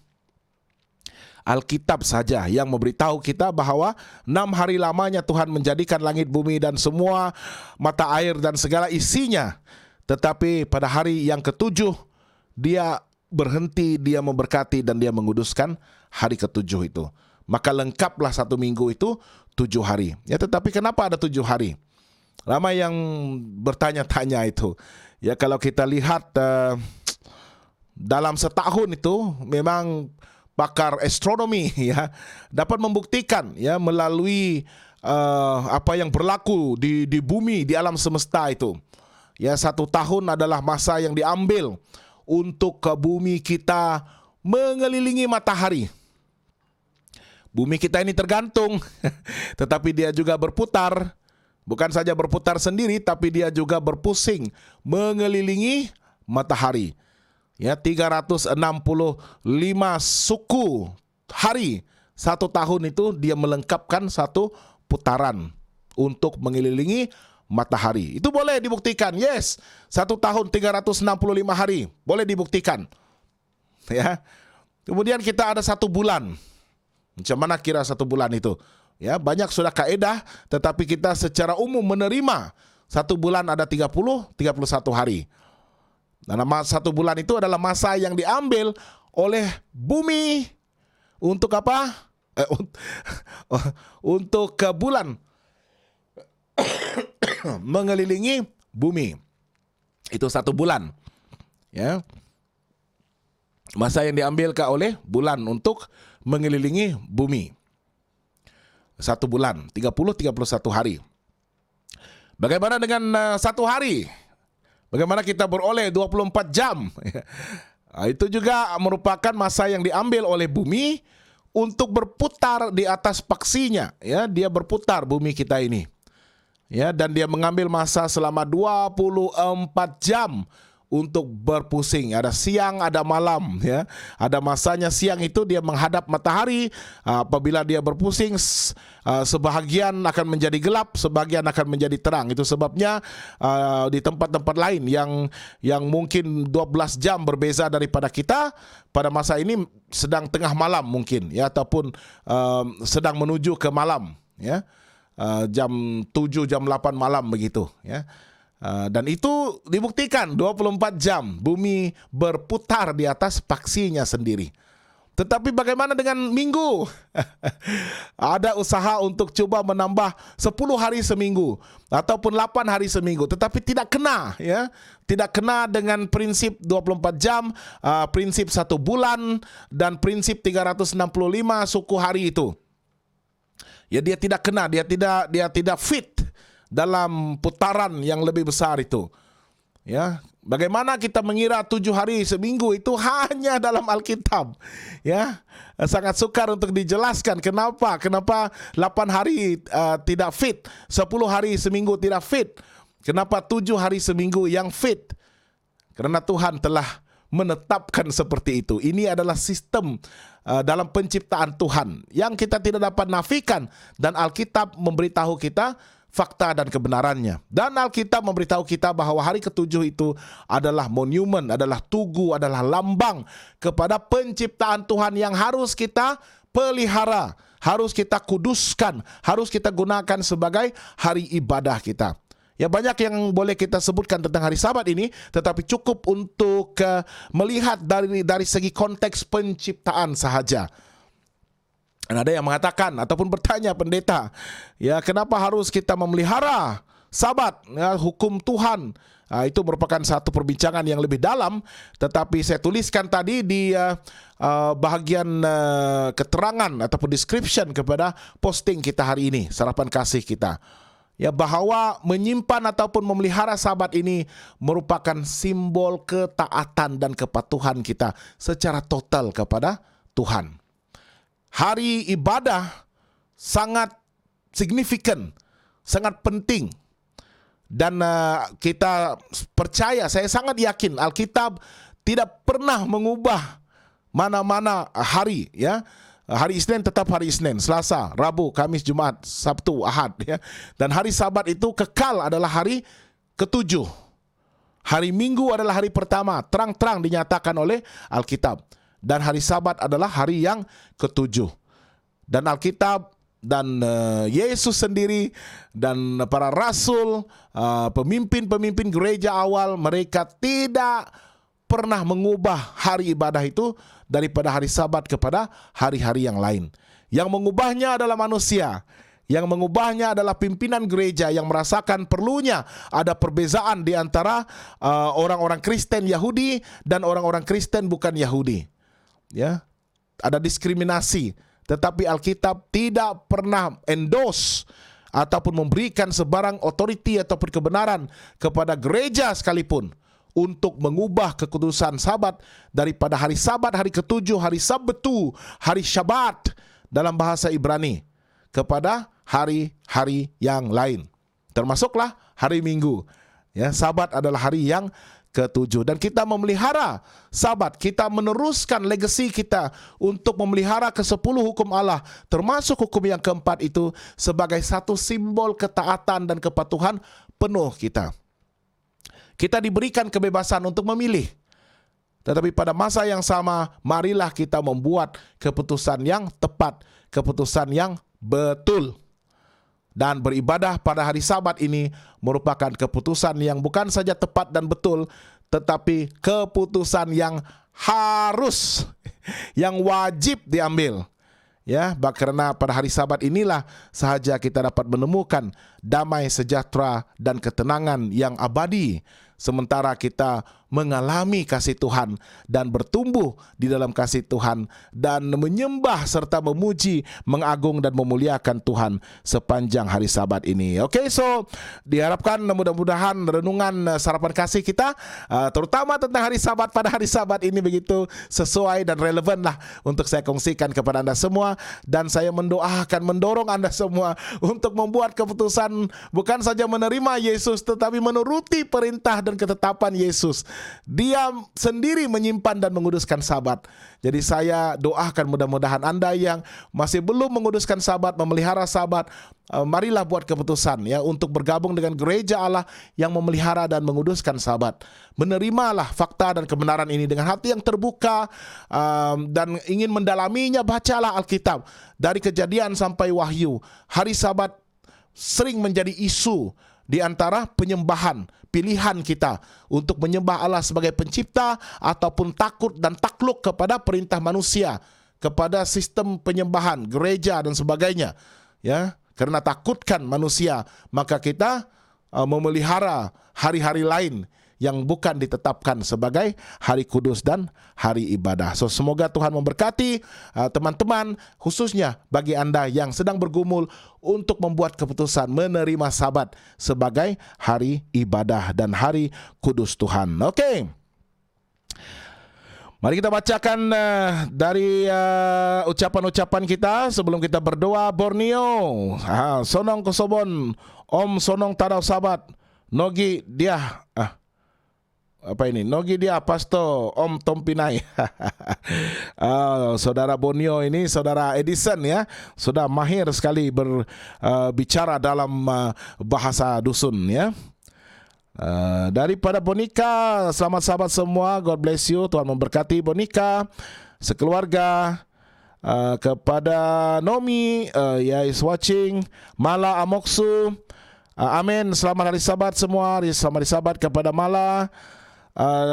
Speaker 1: Alkitab saja yang memberitahu kita bahwa 6 hari lamanya Tuhan menjadikan langit, bumi, dan semua mata air dan segala isinya. Tetapi pada hari yang ketujuh Dia berhenti, Dia memberkati, dan Dia menguduskan hari ketujuh itu. Maka lengkaplah satu minggu itu 7 hari. Ya, tetapi kenapa ada 7 hari? Ramai yang bertanya-tanya itu. Ya, kalau kita lihat dalam setahun itu memang pakar astronomi ya dapat membuktikan ya melalui apa yang berlaku di bumi, di alam semesta itu. Ya, 1 tahun adalah masa yang diambil untuk ke bumi kita mengelilingi matahari. Bumi kita ini tergantung, tetapi dia juga berputar. Bukan saja berputar sendiri, tapi dia juga berpusing mengelilingi matahari. Ya, 365 suku hari 1 tahun itu dia melengkapkan 1 putaran untuk mengelilingi matahari. Itu boleh dibuktikan. Yes, 1 tahun 365 hari boleh dibuktikan. Ya. Kemudian kita ada 1 bulan. Macam mana kira 1 bulan itu? Ya, banyak sudah kaedah, tetapi kita secara umum menerima 1 bulan ada 30-31 hari. Dan 1 bulan itu adalah masa yang diambil oleh bumi untuk apa? Untuk ke bulan mengelilingi bumi. Itu 1 bulan. Ya. Masa yang diambil oleh bulan untuk mengelilingi bumi. 1 bulan, 30-31 hari. Bagaimana dengan 1 hari? Bagaimana kita beroleh 24 jam? Itu juga merupakan masa yang diambil oleh bumi untuk berputar di atas paksinya. Ya, dia berputar bumi kita ini. Ya, dan dia mengambil masa selama 24 jam untuk berpusing. Ada siang, ada malam, ya. Ada masanya siang itu dia menghadap matahari. Apabila dia berpusing, sebahagian akan menjadi gelap, sebagian akan menjadi terang. Itu sebabnya di tempat-tempat lain yang mungkin 12 jam berbeza daripada kita, pada masa ini sedang tengah malam mungkin, ya, ataupun sedang menuju ke malam, ya. Jam 7, jam 8 malam begitu, ya. Dan itu dibuktikan 24 jam bumi berputar di atas paksinya sendiri. Tetapi bagaimana dengan minggu? Ada usaha untuk coba menambah 10 hari seminggu ataupun 8 hari seminggu, tetapi tidak kena, ya. Tidak kena dengan prinsip 24 jam, prinsip 1 bulan dan prinsip 365 suku hari itu. Ya, dia tidak kena, dia tidak fit dalam putaran yang lebih besar itu. Ya, bagaimana kita mengira 7 hari seminggu itu hanya dalam Alkitab. Ya, sangat sukar untuk dijelaskan kenapa 8 hari tidak fit, 10 hari seminggu tidak fit. Kenapa 7 hari seminggu yang fit? Karena Tuhan telah menetapkan seperti itu. Ini adalah sistem dalam penciptaan Tuhan yang kita tidak dapat nafikan, dan Alkitab memberitahu kita fakta dan kebenarannya. Dan Alkitab memberitahu kita bahwa hari ke-7 itu adalah monumen, adalah tugu, adalah lambang kepada penciptaan Tuhan yang harus kita pelihara, harus kita kuduskan, harus kita gunakan sebagai hari ibadah kita. Ya, banyak yang boleh kita sebutkan tentang hari Sabat ini, tetapi cukup untuk melihat dari segi konteks penciptaan sahaja. Dan ada yang mengatakan ataupun bertanya, pendeta, ya, kenapa harus kita memelihara Sabat, ya, hukum Tuhan? Itu merupakan satu perbincangan yang lebih dalam, tetapi saya tuliskan tadi di bahagian keterangan ataupun description kepada posting kita hari ini, sarapan kasih kita. Ya, bahwa menyimpan ataupun memelihara Sabat ini merupakan simbol ketaatan dan kepatuhan kita secara total kepada Tuhan. Hari ibadah sangat signifikan, sangat penting. Dan kita percaya, saya sangat yakin Alkitab tidak pernah mengubah mana-mana hari, ya. Hari Isnin tetap hari Isnin, Selasa, Rabu, Kamis, Jumat, Sabtu, Ahad, ya. Dan hari Sabat itu kekal adalah hari ke-7. Hari Minggu adalah hari pertama, terang-terang dinyatakan oleh Alkitab. Dan hari Sabat adalah hari yang ke-7. Dan Alkitab dan Yesus sendiri dan para rasul, pemimpin-pemimpin gereja awal, mereka tidak pernah mengubah hari ibadah itu daripada hari Sabat kepada hari-hari yang lain. Yang mengubahnya adalah manusia Yang mengubahnya adalah pimpinan gereja yang merasakan perlunya ada perbezaan di antara orang-orang Kristen Yahudi dan orang-orang Kristen bukan Yahudi. Ya, ada diskriminasi, tetapi Alkitab tidak pernah endorse ataupun memberikan sebarang otoriti ataupun kebenaran kepada gereja sekalipun untuk mengubah keputusan Sabat daripada hari Sabat, hari ketujuh, hari Sabtu, hari Syabat dalam bahasa Ibrani kepada hari-hari yang lain. Termasuklah hari Minggu. Ya, Sabat adalah hari yang ketujuh, dan kita memelihara Sabat, kita meneruskan legasi kita untuk memelihara ke-10 hukum Allah, termasuk hukum yang keempat itu sebagai satu simbol ketaatan dan kepatuhan penuh kita. Kita diberikan kebebasan untuk memilih, tetapi pada masa yang sama marilah kita membuat keputusan yang tepat, keputusan yang betul. Dan beribadah pada hari Sabat ini merupakan keputusan yang bukan saja tepat dan betul, tetapi keputusan yang harus, yang wajib diambil. Ya, karena pada hari Sabat inilah sahaja kita dapat menemukan damai sejahtera dan ketenangan yang abadi, sementara kita mengalami kasih Tuhan dan bertumbuh di dalam kasih Tuhan dan menyembah serta memuji, mengagung dan memuliakan Tuhan sepanjang hari Sabat ini. Oke, so diharapkan mudah-mudahan renungan sarapan kasih kita terutama tentang hari Sabat pada hari Sabat ini begitu sesuai dan relevan lah untuk saya kongsikan kepada Anda semua, dan saya mendorong Anda semua untuk membuat keputusan bukan saja menerima Yesus tetapi menuruti perintah dan ketetapan Yesus. Dia sendiri menyimpan dan menguduskan Sabat. Jadi saya doakan mudah-mudahan Anda yang masih belum menguduskan Sabat, memelihara Sabat, marilah buat keputusan ya untuk bergabung dengan gereja Allah yang memelihara dan menguduskan Sabat. Menerimalah fakta dan kebenaran ini dengan hati yang terbuka, dan ingin mendalaminya. Bacalah Alkitab dari Kejadian sampai Wahyu. Hari Sabat sering menjadi isu di antara penyembahan, pilihan kita untuk menyembah Allah sebagai pencipta ataupun takut dan takluk kepada perintah manusia, kepada sistem penyembahan, gereja dan sebagainya. Ya, karena takutkan manusia, maka kita memelihara hari-hari lain yang bukan ditetapkan sebagai hari kudus dan hari ibadah. So, semoga Tuhan memberkati teman-teman, khususnya bagi Anda yang sedang bergumul untuk membuat keputusan menerima Sabat sebagai hari ibadah dan hari kudus Tuhan. Oke. Mari kita bacakan dari ucapan-ucapan kita sebelum kita berdoa. Borneo, sonong kosobon, Om sonong tadau Sabat, nogi dia, apa ini? Nogi dia pasto Om Tompinai. Saudara Borneo ini, saudara Edison ya, sudah mahir sekali berbicara dalam bahasa dusun ya. Daripada Bonika, selamat Sabat semua, God bless you, Tuhan memberkati Bonika sekeluarga. Kepada Nomi, is watching, Mala Amoksu, amin, selamat hari Sabat semua, selamat hari Sabat kepada Mala.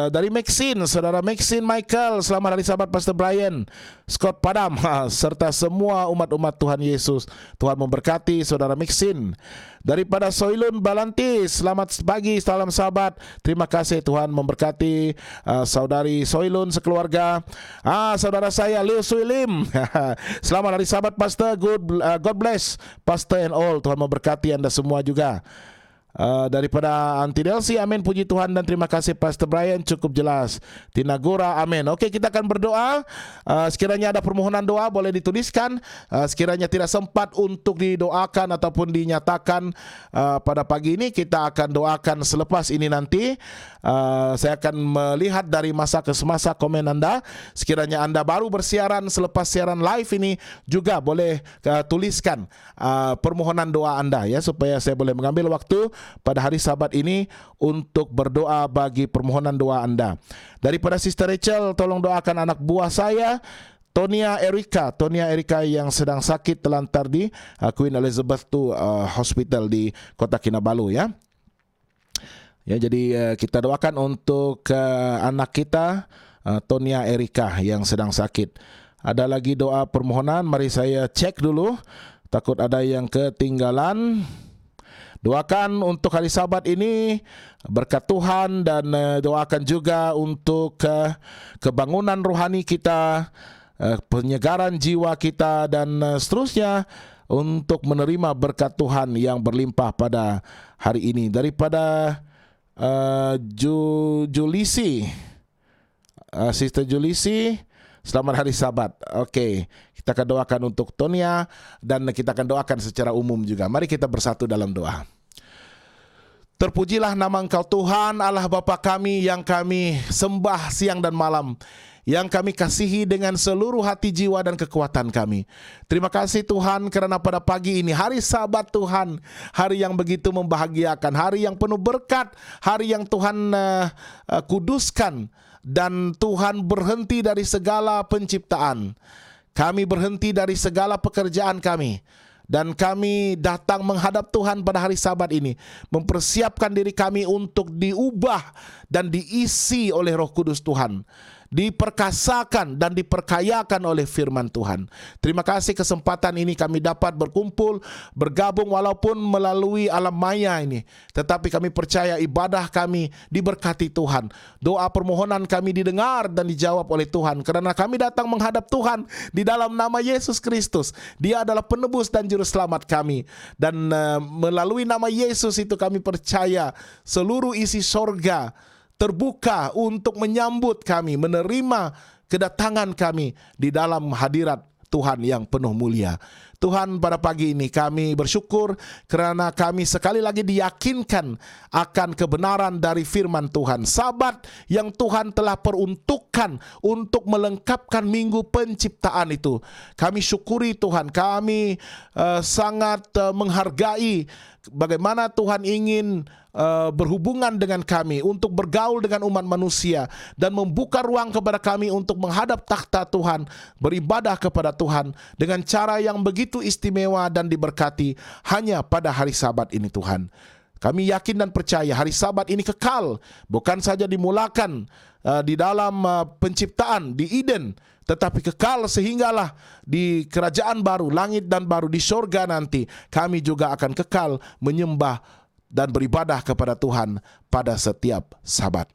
Speaker 1: Dari Maxine, saudara Maxine Michael, selamat hari Sabat Pastor Brian, Scott Padam, serta semua umat-umat Tuhan Yesus. Tuhan memberkati saudara Maxine. Daripada Soilun Balantis, selamat pagi, salam Sabat. Terima kasih, Tuhan memberkati saudari Soilun sekeluarga. Saudara saya Leo Suilim, selamat hari Sabat Pastor, God bless Pastor and all. Tuhan memberkati Anda semua juga. Daripada Auntie Delcy, amin, puji Tuhan dan terima kasih Pastor Brian, cukup jelas. Tinagura, amin. Oke, kita akan berdoa. Sekiranya ada permohonan doa boleh dituliskan. Sekiranya tidak sempat untuk didoakan ataupun dinyatakan pada pagi ini, kita akan doakan selepas ini nanti. Saya akan melihat dari masa ke semasa komen Anda. Sekiranya Anda baru bersiaran selepas siaran live ini, juga boleh tuliskan permohonan doa Anda ya, supaya saya boleh mengambil waktu pada hari Sabat ini untuk berdoa bagi permohonan doa Anda. Daripada Sister Rachel, tolong doakan anak buah saya Tonia Erika yang sedang sakit terlantar di Queen Elizabeth II Hospital di Kota Kinabalu ya. Ya, jadi kita doakan untuk anak kita Tonia Erika yang sedang sakit. Ada lagi doa permohonan, mari saya cek dulu. takut ada yang ketinggalan. Doakan untuk hari Sabat ini berkat Tuhan, dan doakan juga untuk kebangunan rohani kita, penyegaran jiwa kita, dan seterusnya untuk menerima berkat Tuhan yang berlimpah pada hari ini. Daripada Julisi, Sister Julisi, selamat hari Sabat. Oke, kita akan doakan untuk Tonia, dan kita akan doakan secara umum juga. Mari kita bersatu dalam doa. Terpujilah nama Engkau Tuhan, Allah Bapa kami yang kami sembah siang dan malam, yang kami kasihi dengan seluruh hati, jiwa, dan kekuatan kami. Terima kasih Tuhan karena pada pagi ini, hari Sabat Tuhan, hari yang begitu membahagiakan, hari yang penuh berkat, hari yang Tuhan kuduskan, dan Tuhan berhenti dari segala penciptaan. Kami berhenti dari segala pekerjaan kami, dan kami datang menghadap Tuhan pada hari Sabat ini, mempersiapkan diri kami untuk diubah dan diisi oleh Roh Kudus Tuhan, diperkasakan dan diperkayakan oleh firman Tuhan. Terima kasih kesempatan ini kami dapat berkumpul, bergabung walaupun melalui alam maya ini. Tetapi kami percaya ibadah kami diberkati Tuhan. Doa permohonan kami didengar dan dijawab oleh Tuhan. Karena kami datang menghadap Tuhan di dalam nama Yesus Kristus. Dia adalah penebus dan juru selamat kami. Dan melalui nama Yesus itu kami percaya seluruh isi sorga terbuka untuk menyambut kami, menerima kedatangan kami di dalam hadirat Tuhan yang penuh mulia. Tuhan, pada pagi ini kami bersyukur kerana kami sekali lagi diyakinkan akan kebenaran dari firman Tuhan. Sabat yang Tuhan telah peruntukkan untuk melengkapkan minggu penciptaan itu. Kami syukuri Tuhan, kami sangat menghargai bagaimana Tuhan ingin berhubungan dengan kami, untuk bergaul dengan umat manusia, dan membuka ruang kepada kami untuk menghadap takhta Tuhan, beribadah kepada Tuhan dengan cara yang begitu istimewa dan diberkati hanya pada hari Sabat ini Tuhan. Kami yakin dan percaya hari Sabat ini kekal, bukan saja dimulakan di dalam penciptaan di Eden, tetapi kekal sehinggalah di kerajaan baru, langit dan baru, di sorga nanti kami juga akan kekal menyembah dan beribadah kepada Tuhan pada setiap Sabat.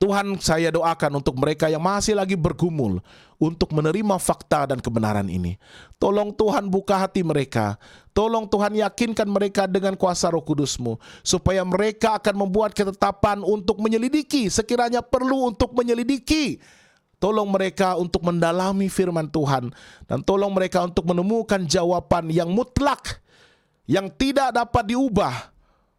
Speaker 1: Tuhan, saya doakan untuk mereka yang masih lagi bergumul untuk menerima fakta dan kebenaran ini. Tolong Tuhan buka hati mereka. Tolong Tuhan yakinkan mereka dengan kuasa Roh Kudus-Mu, supaya mereka akan membuat ketetapan untuk menyelidiki, sekiranya perlu untuk menyelidiki. Tolong mereka untuk mendalami firman Tuhan, dan tolong mereka untuk menemukan jawaban yang mutlak, yang tidak dapat diubah,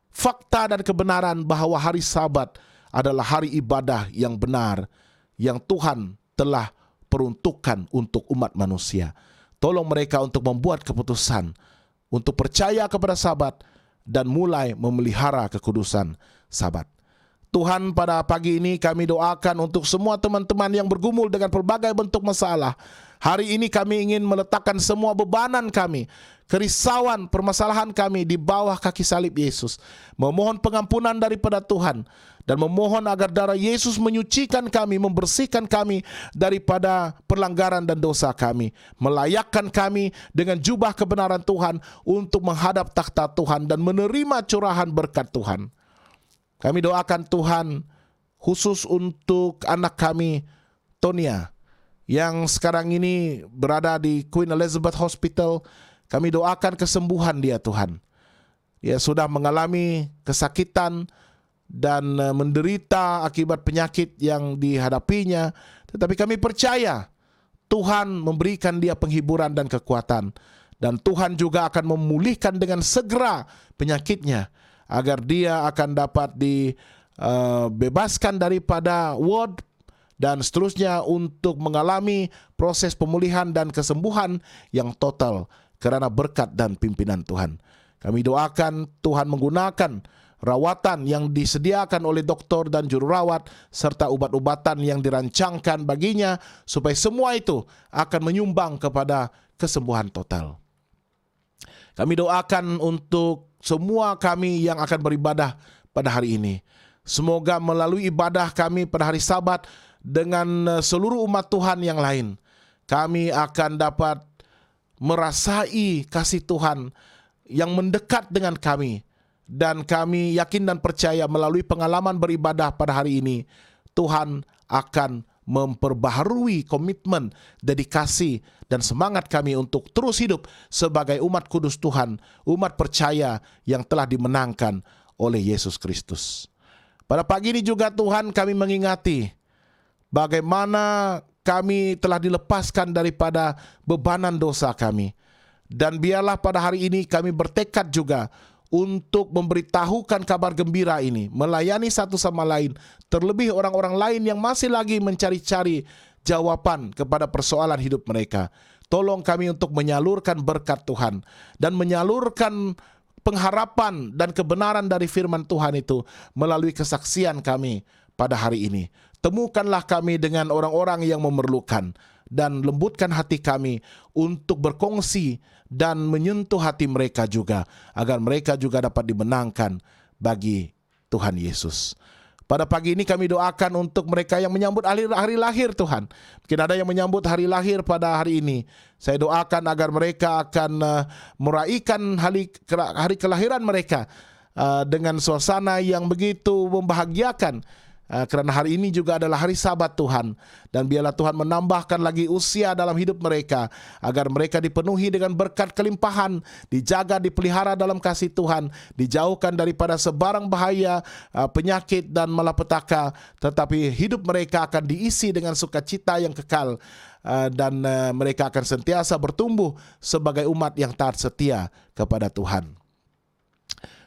Speaker 1: fakta dan kebenaran bahwa hari Sabat adalah hari ibadah yang benar, yang Tuhan telah peruntukkan untuk umat manusia. Tolong mereka untuk membuat keputusan, untuk percaya kepada Sabat, dan mulai memelihara kekudusan Sabat. Tuhan, pada pagi ini kami doakan untuk semua teman-teman yang bergumul dengan pelbagai bentuk masalah. Hari ini kami ingin meletakkan semua bebanan kami, kerisauan, permasalahan kami di bawah kaki salib Yesus. Memohon pengampunan daripada Tuhan, dan memohon agar darah Yesus menyucikan kami, membersihkan kami daripada pelanggaran dan dosa kami, melayakkan kami dengan jubah kebenaran Tuhan untuk menghadap takhta Tuhan dan menerima curahan berkat Tuhan. Kami doakan Tuhan khusus untuk anak kami Tonia yang sekarang ini berada di Queen Elizabeth Hospital. Kami doakan kesembuhan dia Tuhan. Dia sudah mengalami kesakitan dan menderita akibat penyakit yang dihadapinya. Tetapi kami percaya Tuhan memberikan dia penghiburan dan kekuatan. Dan Tuhan juga akan memulihkan dengan segera penyakitnya, agar dia akan dapat dibebaskan daripada ward dan seterusnya untuk mengalami proses pemulihan dan kesembuhan yang total karena berkat dan pimpinan Tuhan. Kami doakan Tuhan menggunakan rawatan yang disediakan oleh doktor dan juru rawat serta obat-obatan yang dirancangkan baginya, supaya semua itu akan menyumbang kepada kesembuhan total. Kami doakan untuk semua kami yang akan beribadah pada hari ini. Semoga melalui ibadah kami pada hari Sabat dengan seluruh umat Tuhan yang lain, kami akan dapat merasai kasih Tuhan yang mendekat dengan kami. Dan kami yakin dan percaya melalui pengalaman beribadah pada hari ini, Tuhan akan memperbaharui komitmen, dedikasi, dan semangat kami untuk terus hidup sebagai umat kudus Tuhan, umat percaya yang telah dimenangkan oleh Yesus Kristus. Pada pagi ini juga Tuhan, kami mengingati bagaimana kami telah dilepaskan daripada bebanan dosa kami. Dan biarlah pada hari ini kami bertekad juga untuk memberitahukan kabar gembira ini, melayani satu sama lain, terlebih orang-orang lain yang masih lagi mencari-cari jawaban kepada persoalan hidup mereka. Tolong kami untuk menyalurkan berkat Tuhan dan menyalurkan pengharapan dan kebenaran dari firman Tuhan itu melalui kesaksian kami pada hari ini. Temukanlah kami dengan orang-orang yang memerlukan dan lembutkan hati kami untuk berkongsi dan menyentuh hati mereka juga, agar mereka juga dapat dimenangkan bagi Tuhan Yesus. Pada pagi ini kami doakan untuk mereka yang menyambut hari lahir Tuhan. Mungkin ada yang menyambut hari lahir pada hari ini. Saya doakan agar mereka akan meraihkan hari kelahiran mereka dengan suasana yang begitu membahagiakan. Karena hari ini juga adalah hari Sabat Tuhan. Dan biarlah Tuhan menambahkan lagi usia dalam hidup mereka, agar mereka dipenuhi dengan berkat kelimpahan, dijaga, dipelihara dalam kasih Tuhan, dijauhkan daripada sebarang bahaya, penyakit dan malapetaka. Tetapi hidup mereka akan diisi dengan sukacita yang kekal, dan mereka akan sentiasa bertumbuh sebagai umat yang taat setia kepada Tuhan.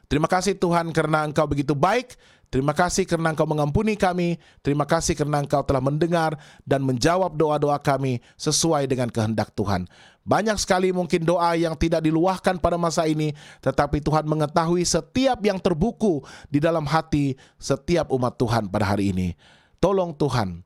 Speaker 1: Terima kasih Tuhan karena Engkau begitu baik. Terima kasih karena Engkau mengampuni kami. Terima kasih karena Engkau telah mendengar dan menjawab doa-doa kami sesuai dengan kehendak Tuhan. Banyak sekali mungkin doa yang tidak diluahkan pada masa ini, tetapi Tuhan mengetahui setiap yang terbuku di dalam hati setiap umat Tuhan pada hari ini. Tolong Tuhan,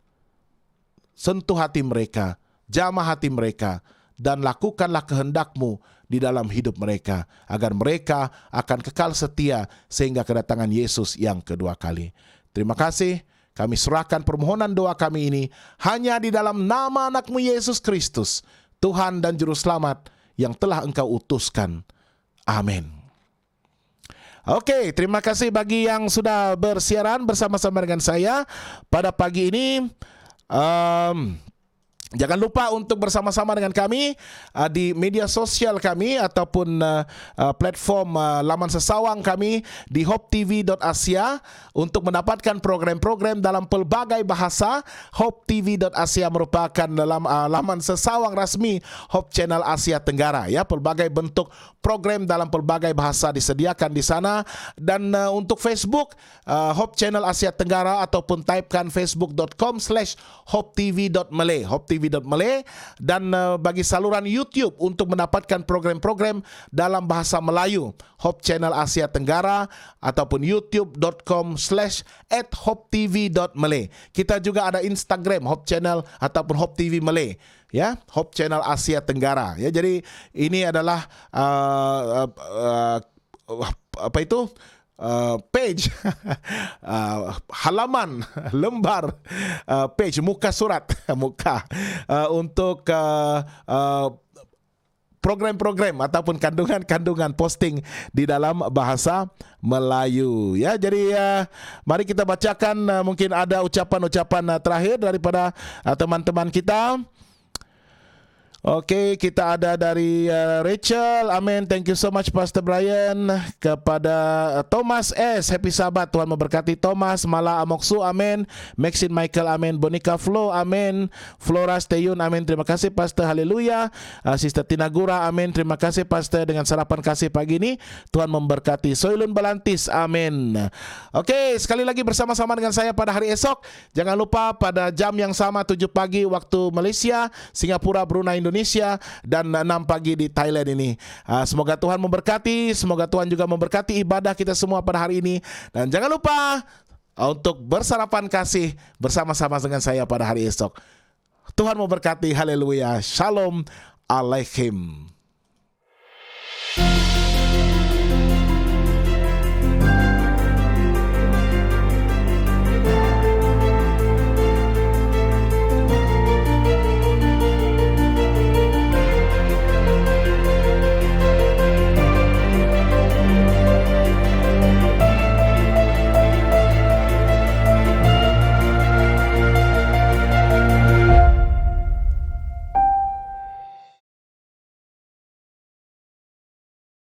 Speaker 1: sentuh hati mereka, jamah hati mereka, dan lakukanlah kehendak-Mu di dalam hidup mereka, agar mereka akan kekal setia sehingga kedatangan Yesus yang kedua kali. Terima kasih, kami serahkan permohonan doa kami ini hanya di dalam nama anak-Mu Yesus Kristus, Tuhan dan Juru Selamat yang telah Engkau utuskan. Amin. Oke, terima kasih bagi yang sudah bersiaran bersama-sama dengan saya pada pagi ini. Jangan lupa untuk bersama-sama dengan kami di media sosial kami ataupun platform laman sesawang kami di hopetv.asia untuk mendapatkan program-program dalam pelbagai bahasa. Hopetv.asia merupakan laman sesawang rasmi Hope Channel Asia Tenggara, ya. Pelbagai bentuk program dalam pelbagai bahasa disediakan di sana. Dan untuk Facebook Hope Channel Asia Tenggara, ataupun typekan facebook.com/hopetv.malay, hopetv.malay. Dan bagi saluran YouTube untuk mendapatkan program-program dalam bahasa Melayu, Hope Channel Asia Tenggara, ataupun youtube.com/@hopetv.malay. Kita juga ada Instagram Hope Channel ataupun Hope TV Malay, ya, Hope Channel Asia Tenggara, ya. Jadi ini adalah page halaman lembar page muka surat untuk program-program ataupun kandungan-kandungan posting di dalam bahasa Melayu, ya. Jadi mari kita bacakan, mungkin ada ucapan-ucapan terakhir daripada teman-teman kita. Oke, kita ada dari Rachel, amin, thank you so much Pastor Brian. Kepada Thomas S, happy Sabat, Tuhan memberkati Thomas. Mala Amoksu, amin. Maxine Michael, amin. Bonika Flo, amin. Flora Steyun, amin, terima kasih Pastor, haleluya. Sister Tinagura, amin, terima kasih Pastor dengan sarapan kasih pagi ini. Tuhan memberkati. Soilun Balantis, amin. Oke, sekali lagi bersama-sama dengan saya pada hari esok. Jangan lupa pada jam yang sama 7 pagi waktu Malaysia, Singapura, Brunei, Indonesia, dan 6 pagi di Thailand ini. Semoga Tuhan memberkati, semoga Tuhan juga memberkati ibadah kita semua pada hari ini. Dan jangan lupa untuk bersarapan kasih bersama-sama dengan saya pada hari esok. Tuhan memberkati, haleluya, shalom alaikum.